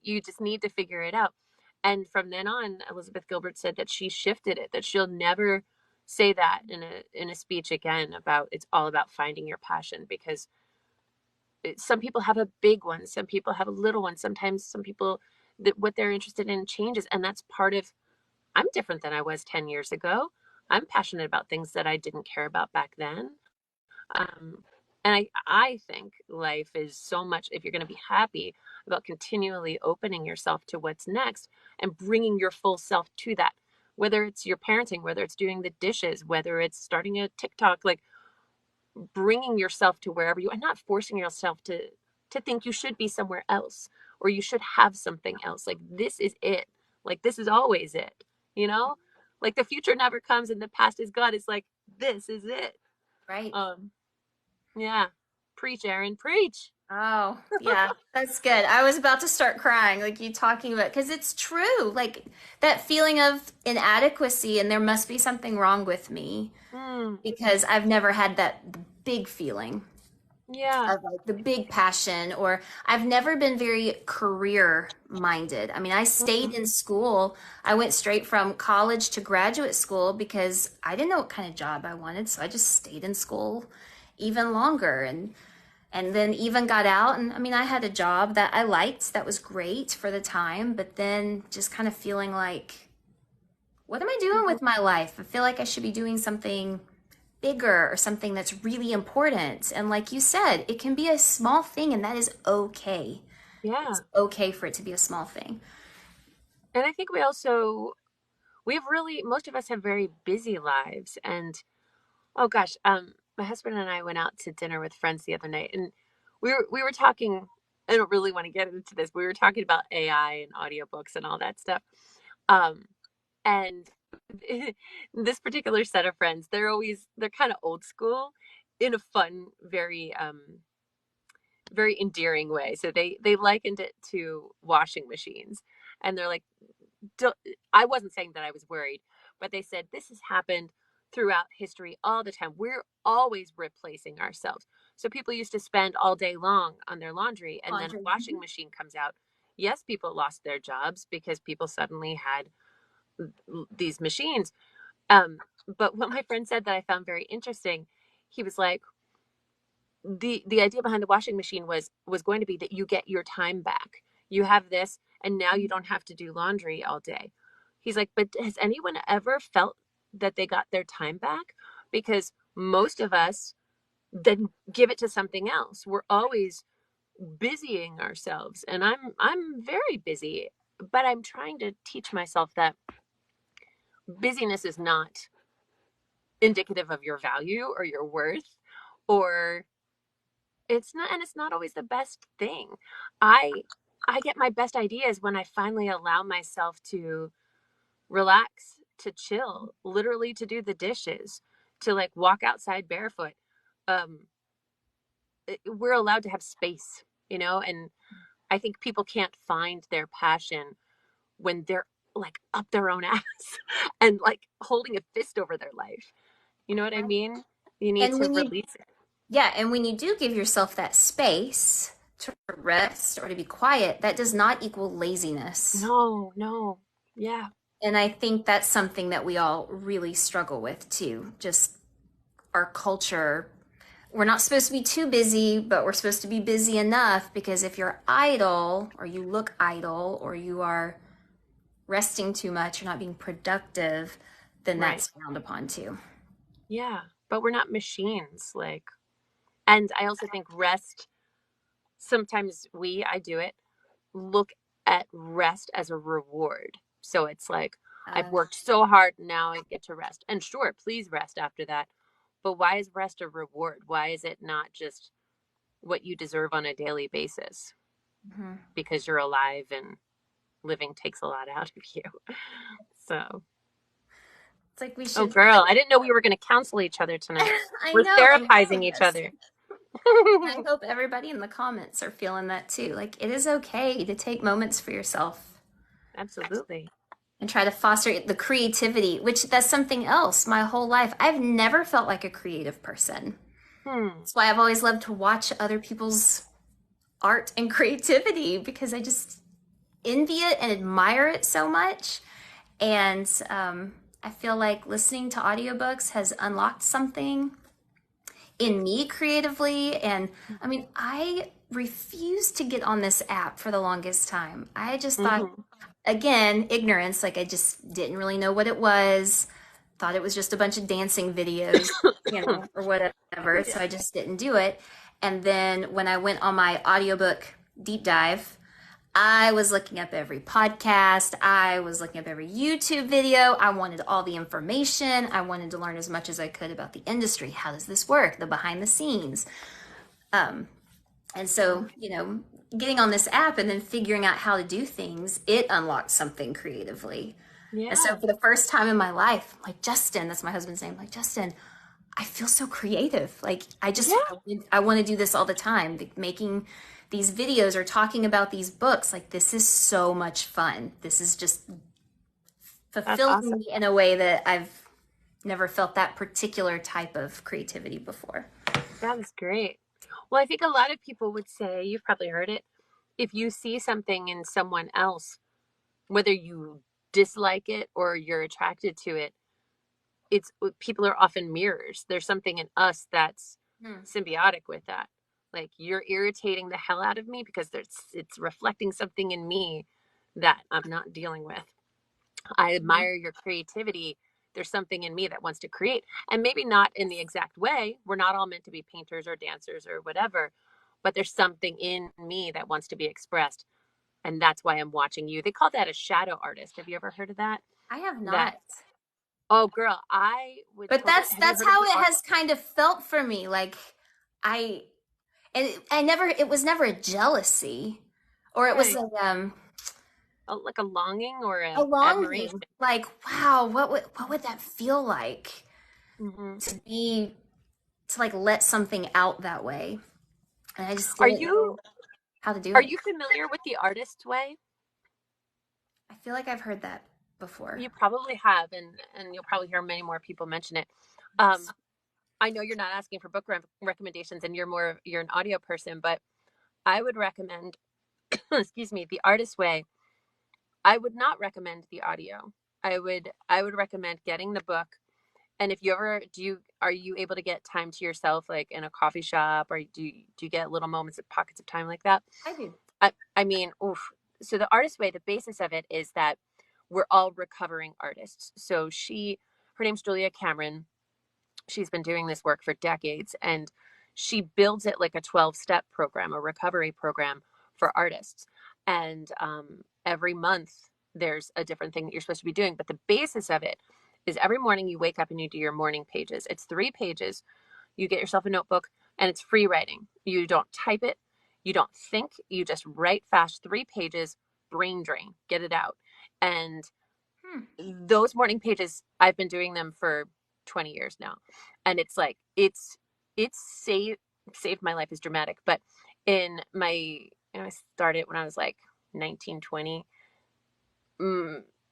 you just need to figure it out. And from then on, Elizabeth Gilbert said that she shifted it, that she'll never say that in a speech again, about it's all about finding your passion, because some people have a big one, some people have a little one, sometimes some people, that what they're interested in changes, and that's part of, I'm different than I was 10 years ago. I'm passionate about things that I didn't care about back then. And I think life is so much, if you're going to be happy, about continually opening yourself to what's next and bringing your full self to that. Whether it's your parenting, whether it's doing the dishes, whether it's starting a TikTok, like bringing yourself to wherever you, and not forcing yourself to think you should be somewhere else or you should have something else. Like this is it. Like this is always it. You know, like the future never comes and the past is gone. It's like this is it. right. Um, yeah. Preach, Erin, preach. Oh, yeah, that's good. I was about to start crying, like you talking about, because it's true. Like that feeling of inadequacy, and there must be something wrong with me Mm, because I've never had that big feeling yeah. of like the big passion, or I've never been very career minded. I mean, I stayed Mm-hmm. in school. I went straight from college to graduate school because I didn't know what kind of job I wanted, so I just stayed in school even longer and then even got out. And I mean, I had a job that I liked, that was great for the time, but then just kind of feeling like, what am I doing Mm-hmm. with my life? I feel like I should be doing something bigger or something that's really important. And like you said, it can be a small thing, and that is okay. Yeah. It's okay for it to be a small thing. And I think we've really, most of us have very busy lives. And oh gosh, my husband and I went out to dinner with friends the other night, and we were talking I don't really want to get into this. We were talking about AI and audiobooks and all that stuff. Um, and this particular set of friends, they're kind of old school in a fun, very endearing way. So they likened it to washing machines. And they're like, I wasn't saying that I was worried, but they said this has happened throughout history all the time. We're always replacing ourselves. So people used to spend all day long on their laundry, and then a Laundry. washing machine comes out. Yes, people lost their jobs because people suddenly had these machines. But what my friend said that I found very interesting, he was like, the idea behind the washing machine was going to be that you get your time back. You have this, and now you don't have to do laundry all day. He's like, but has anyone ever felt that they got their time back? Because most of us then give it to something else. We're always busying ourselves, and I'm very busy, but I'm trying to teach myself that busyness is not indicative of your value or your worth, or it's not always the best thing. I i get my best ideas when I finally allow myself to relax, to chill, literally to do the dishes, to like walk outside barefoot. um we're allowed to have space, and I think people can't find their passion when they're like up their own ass and like holding a fist over their life. You know what I Right. mean? You need And to when you, release it. yeah, and when you do give yourself that space to rest or to be quiet, that does not equal laziness. No, no. Yeah. And I think that's something that we all really struggle with too. Just our culture. We're not supposed to be too busy, but we're supposed to be busy enough because if you're idle or you look idle or you are resting too much, you're not being productive, then Right. that's frowned upon too. Yeah. But we're not machines. Like, and I also think rest, sometimes I do it, look at rest as a reward. So it's like, I've Uh, worked so hard, now I get to rest. And sure, please rest after that. But why is rest a reward? Why is it not just what you deserve on a daily basis? mhm. Because you're alive and living takes a lot out of you. So, It's like we oh, should. girl, I didn't know we were going to counsel each other tonight. I We're know. I'm therapizing loving each this. other. I hope everybody in the comments are feeling that too. Like it is okay to take moments for yourself Absolutely. and try to foster the creativity, which that's something else. My whole life, I've never felt like a creative person. Hmm. That's why I've always loved to watch other people's art and creativity because I just envy it and admire it so much. And I feel like listening to audiobooks has unlocked something in me creatively. And I mean, I refused to get on this app for the longest time. I just thought, Mm-hmm. again, ignorance, like I just didn't really know what it was, thought it was just a bunch of dancing videos, or whatever. So Yeah. I just didn't do it. And then when I went on my audiobook deep dive, I was looking up every podcast. I was looking up every YouTube video. I wanted all the information. I wanted to learn as much as I could about the industry. How does this work? The behind the scenes. Um, and so, getting on this app and then figuring out how to do things, it unlocked something creatively. And so Yeah. for the first time in my life, like Justin, that's my husband's name, like Justin, I feel so creative. Like Yeah. I want to do this all the time. Like, making these videos or talking about these books, like this is so much fun. This is just That's fulfilling awesome. me in a way that I've never felt that particular type of creativity before. That is great. Well, I think a lot of people would say, you've probably heard it, if you see something in someone else, whether you dislike it or you're attracted to it, it's people are often mirrors. There's something in us that's Hmm. symbiotic with that. Like, you're irritating the hell out of me because it's reflecting something in me that I'm not dealing with. I Mhm. admire your creativity. There's something in me that wants to create. And maybe not in the exact way. We're not all meant to be painters or dancers or whatever, but there's something in me that wants to be expressed. And that's why I'm watching you. They call that a shadow artist. Have you ever heard of that? I have That, not. oh, girl, I would But totally. that's Have you that's heard of how the it art? has kind of felt for me. Like I And it was never a jealousy, or it was Right. like Like a longing or a a admiration. longing, like, wow, what would that feel like Hmm. to be to like let something out that way? And I just Are didn't you know how to do are it. you familiar with the artist's way? I feel like I've heard that before. You probably have, and you'll probably hear many more people mention it. Um, I know you're not asking for book recommendations, and you're an audio person, but I would recommend, excuse me, the artist's way. I would not recommend the audio. I would recommend getting the book. And if you ever are you able to get time to yourself, like in a coffee shop, or do you get little moments of pockets of time like that? I do. I mean, oof. So the artist way, the basis of it is that we're all recovering artists. So her name's Julia Cameron. She's been doing this work for decades, and she builds it like a 12-step program, a recovery program for artists. And every month there's a different thing that you're supposed to be doing. But the basis of it is every morning you wake up and you do your morning pages. It's 3 pages. You get yourself a notebook, and it's free writing. You don't type it, you don't think, you just write fast, 3 pages, brain drain, get it out. And Hmm. those morning pages, I've been doing them for 20 years now. And it's like, it's saved my life is dramatic. But in I started when I was like 19, 20.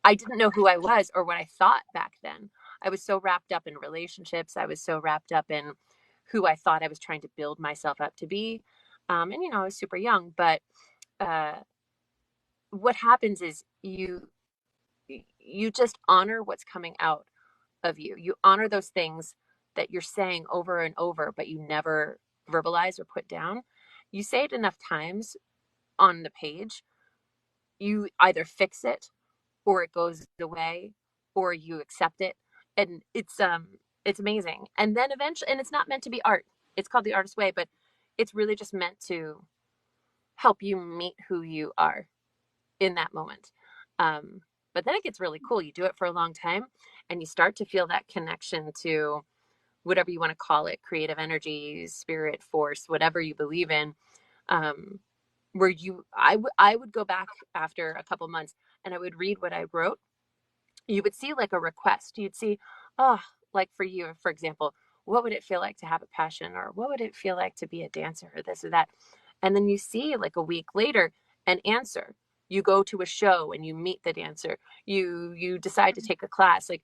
I didn't know who I was or what I thought back then. I was so wrapped up in relationships. I was so wrapped up in who I thought I was trying to build myself up to be. And, I was super young. But uh, what happens is you just honor what's coming out of you. You honor those things that you're saying over and over, but you never verbalize or put down. You say it enough times on the page, you either fix it or it goes away or you accept it. And it's amazing. And then eventually, and it's not meant to be art. It's called the artist way, but it's really just meant to help you meet who you are in that moment. Um, but then it gets really cool. You do it for a long time and you start to feel that connection to whatever you want to call it, creative energy, spirit, force, whatever you believe in. Um, where I would go back after a couple months and I would read what I wrote. You would see like a request. You'd see, oh, like for you, for example, what would it feel like to have a passion, or what would it feel like to be a dancer, or this or that? And then you see like a week later an answer. You go to a show and you meet the dancer. You decide to take a class. Like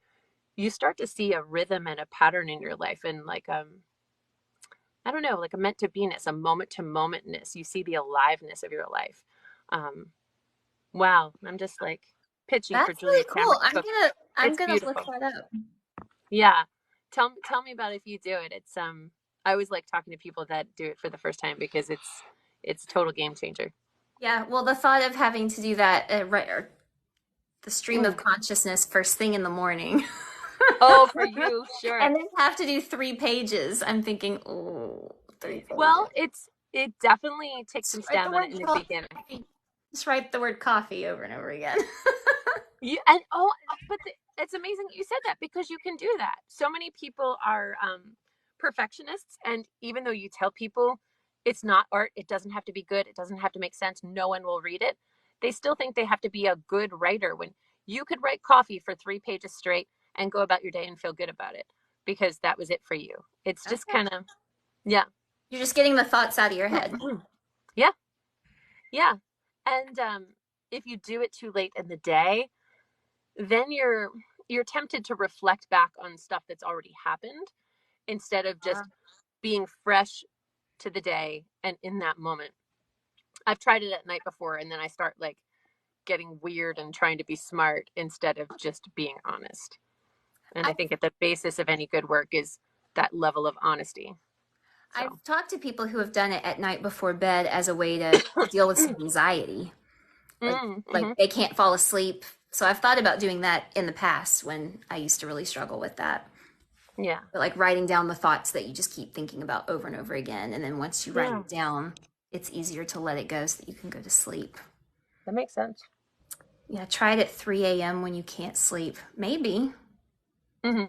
you start to see a rhythm and a pattern in your life, and like I don't know, like a meant to be-ness, a moment to momentness. You see the aliveness of your life. Um, wow, I'm just like pitching for That's Julia really cool. Cameron's book. I'm It's gonna look beautiful. that up. Yeah. Tell me about if you do it. It's I always like talking to people that do it for the first time because it's a total game changer. Yeah, well, the thought of having to do that, right, or the stream of Mm. consciousness first thing in the morning, Oh, for you, sure. and then have to do 3 pages. I'm thinking, oh, 3 pages. Well, it definitely takes some Just write the stamina word in the beginning. coffee. Just write the word coffee over and over again. You and oh, but it's amazing you said that because you can do that. So many people are perfectionists, and even though you tell people it's not art, it doesn't have to be good, it doesn't have to make sense, no one will read it. They still think they have to be a good writer when you could write coffee for 3 pages straight and go about your day and feel good about it because that was it for you. It's just Okay. kind of yeah, You're just getting the thoughts out of your head. yeah, yeah. And if you do it too late in the day, then you're tempted to reflect back on stuff that's already happened instead of just being fresh to the day and in that moment. I've tried it at night before and then I start like getting weird and trying to be smart instead of just being honest. And I I've think at the basis of any good work is that level of honesty. So, I've talked to people who have done it at night before bed as a way to deal with some anxiety. Like mm-hmm. they can't fall asleep. So I've thought about doing that in the past when I used to really struggle with that. Yeah. But like writing down the thoughts that you just keep thinking about over and over again. And then once you write Yeah. it down, it's easier to let it go so that you can go to sleep. That makes sense. Yeah, try it at 3 a.m. when you can't sleep. Maybe. Mm-hmm.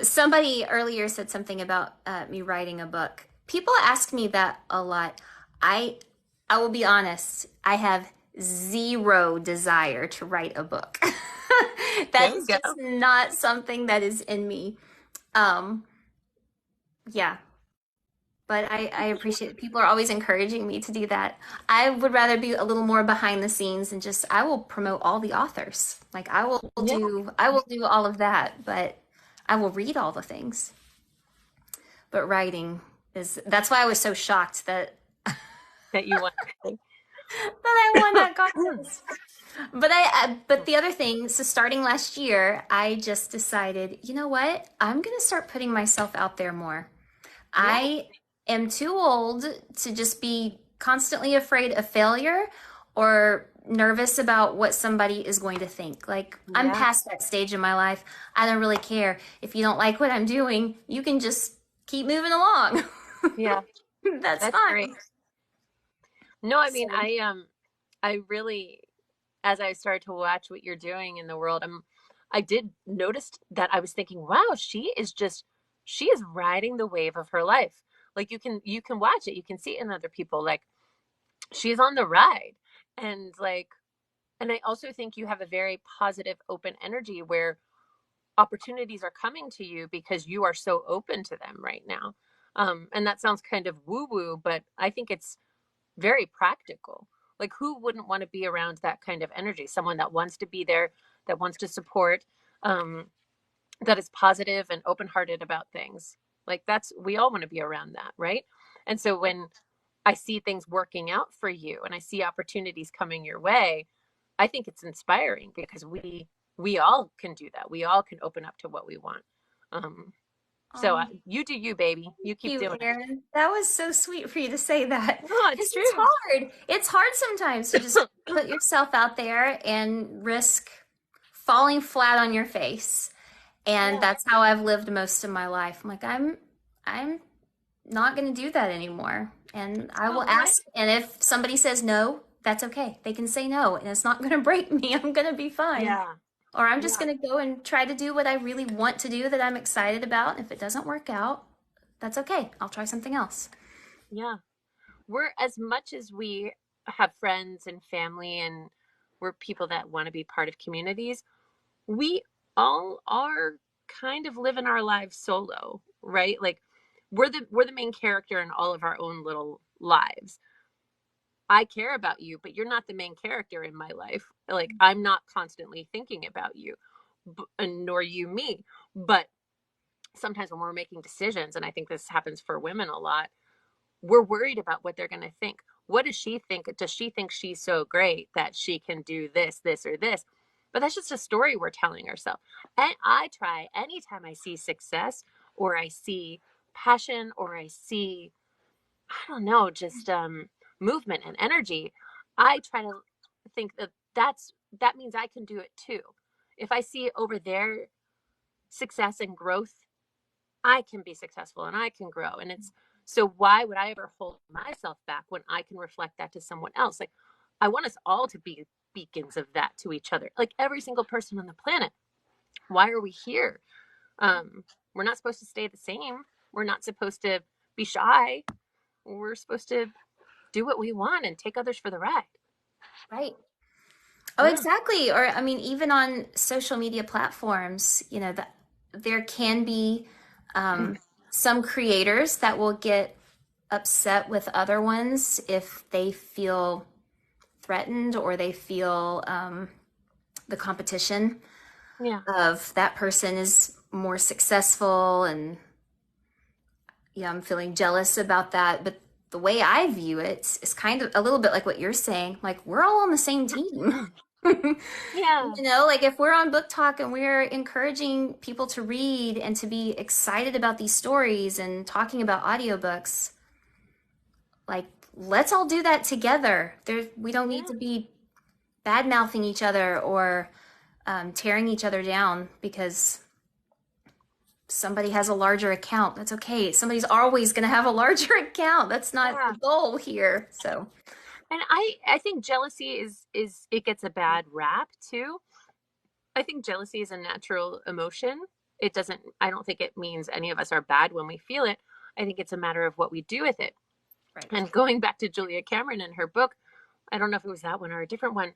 Somebody earlier said something about me writing a book. People ask me that a lot. I I will be honest, I have zero desire to write a book. There That you is go. just not something that is in me. Um, yeah, but I appreciate it. People are always encouraging me to do that. I would rather be a little more behind the scenes and just I will promote all the authors. Like Yeah, I will do all of that, but I will read all the things. But writing is that's why I was so shocked that you want. that I won that contest. But the other thing, so starting last year, I just decided, you know what? I'm going to start putting myself out there more. Yeah, I am too old to just be constantly afraid of failure or nervous about what somebody is going to think. Like, I'm yeah, past that stage in my life. I don't really care. If you don't like what I'm doing, you can just keep moving along. yeah. That's That's fine. great. No, I mean, So, I really, as I started to watch what you're doing in the world, I did notice that I was thinking, wow, she is riding the wave of her life. Like you can watch it, you can see it in other people. Like she's on the ride, and like, and I also think you have a very positive, open energy where opportunities are coming to you because you are so open to them right now. And that sounds kind of woo woo, but I think it's very practical. Like, who wouldn't want to be around that kind of energy? Someone that wants to be there, that wants to support, um, that is positive and open hearted about things. Like, we all want to be around that, right? And so when I see things working out for you and I see opportunities coming your way, I think it's inspiring because we all can do that. We all can open up to what we want. Um, so um, you do you, baby. You keep you, doing it. Erin. That was so sweet for you to say that. No, it's Because it's true. hard. It's hard sometimes to just put yourself out there and risk falling flat on your face. And Yeah, that's how I've lived most of my life. I'm like, I'm not going to do that anymore. And I will all right. ask. And if somebody says no, that's okay. They can say no, and it's not going to break me. I'm going to be fine. Yeah, Or I'm just yeah, going to go and try to do what I really want to do that I'm excited about. If it doesn't work out, that's okay. I'll try something else. yeah. We're as much as we have friends and family and we're people that want to be part of communities, we all are kind of living our lives solo, right? Like we're the main character in all of our own little lives. I care about you, but you're not the main character in my life. Like I'm not constantly thinking about you, and nor you me. But sometimes when we're making decisions, and I think this happens for women a lot, we're worried about what they're going to think. What does she think? Does she think she's so great that she can do this, this, or this? But that's just a story we're telling ourselves. And I try anytime I see success or I see passion or I see, I don't know, just movement and energy, I try to think that that means I can do it too. If I see over there success and growth, I can be successful and I can grow. And it's so why would I ever hold myself back when I can reflect that to someone else? Like I want us all to be beacons of that to each other. Like every single person on the planet. Why are we here? We're not supposed to stay the same. We're not supposed to be shy. We're supposed to do what we want and take others for the ride. Right. Oh, Yeah. exactly. Or, I mean, even on social media platforms, that there can be um, some creators that will get upset with other ones if they feel threatened or they feel the competition Yeah. of that person is more successful and I'm feeling jealous about that. But the way I view it is kind of a little bit like what you're saying. Like we're all on the same team. Yeah. Like if we're on book talk and we're encouraging people to read and to be excited about these stories and talking about audiobooks, like let's all do that together. We don't need Yeah. to be bad mouthing each other or tearing each other down because somebody has a larger account. That's okay. Somebody's always going to have a larger account. That's not the Yeah. goal here. So, And I think jealousy is it gets a bad rap too. I think jealousy is a natural emotion. It doesn't, I don't think it means any of us are bad when we feel it. I think it's a matter of what we do with it. Right. And going back to Julia Cameron in her book, I don't know if it was that one or a different one,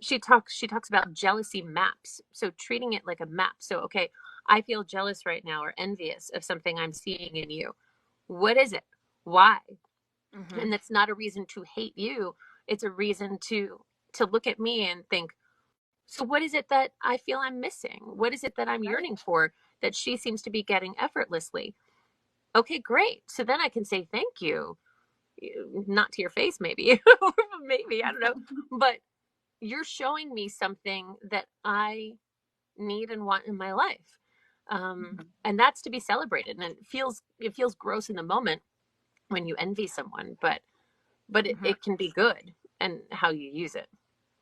she talks about jealousy maps. So treating it like a map. So okay, I feel jealous right now or envious of something I'm seeing in you. What is it? Why? Mm-hmm. And that's not a reason to hate you. It's a reason to look at me and think, so what is it that I feel I'm missing? What is it that I'm Right. yearning for that she seems to be getting effortlessly? Okay, great. So then I can say thank you. Not to your face, maybe. Maybe, I don't know. But you're showing me something that I need and want in my life. And that's to be celebrated. And it feels gross in the moment when you envy someone, but it, Mm-hmm. it can be good and how you use it.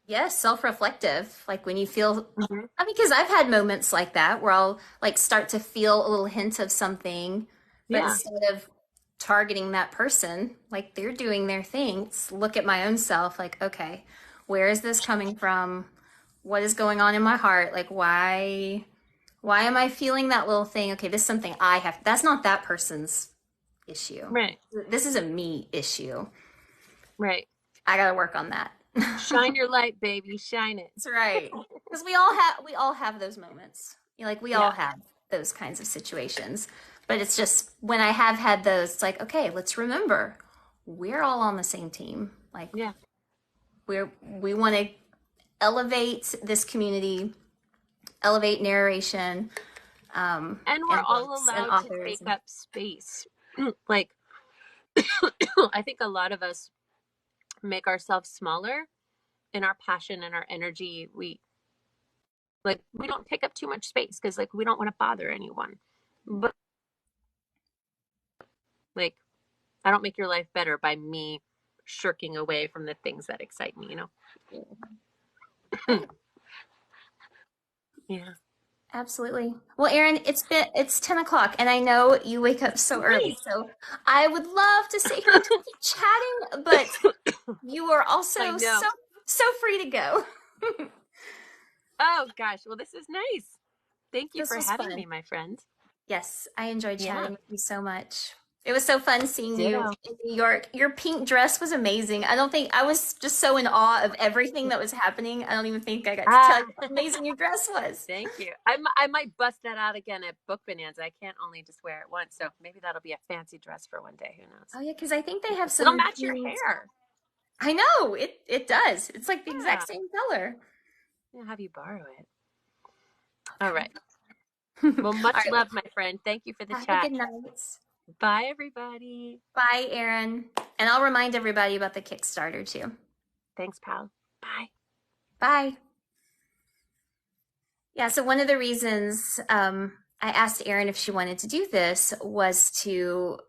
Yes, self-reflective. Like when you feel, Mm-hmm. I mean, because I've had moments like that where I'll like start to feel a little hint of something, but Yeah, instead of targeting that person, like they're doing their things, look at my own self, like, okay, where is this coming from? What is going on in my heart? Like, why am I feeling that little thing? Okay, this is something I have. That's not that person's issue. right, This is a me issue. right. I got to work on that. Shine your light, baby, shine it. That's right. Because we all have those moments. Like we all Yeah, have those kinds of situations. But it's just when I have had those, it's like, okay, let's remember we're all on the same team. Like yeah. we want to elevate this community, elevate narration, And we're and all books and allowed to authors. take up space. Like, I think a lot of us make ourselves smaller in our passion and our energy. We don't take up too much space because like we don't want to bother anyone. But like I don't make your life better by me shirking away from the things that excite me. Right. Yeah. Absolutely. Well, Erin, it's 10 o'clock and I know you wake up so early. Nice. So I would love to sit here and keep chatting, but you are I also know. so free to go. Oh gosh. Well, this is nice. Thank you This for was having fun. me, my friend. Yes, I enjoyed Yeah. chatting with you so much. It was so fun seeing you Ditto. in New York. Your pink dress was amazing. I don't think I was just so in awe of everything that was happening. I don't even think I got to tell Ah, you how amazing your dress was. thank you. I might bust that out again at Book Bonanza. I can't only just wear it once, so maybe that'll be a fancy dress for one day. Who knows? Oh yeah, because I think they have It'll some match your pink. hair. I know it does. It's like the Yeah. exact same color. I'll have you borrow it. All Okay. right. All Well, much right. love, my friend. Thank you for the Have a chat. good night. Bye, everybody. Bye, Erin. And I'll remind everybody about the Kickstarter too. Thanks, pal. Bye. Bye. Yeah, so one of the reasons I asked Erin if she wanted to do this was to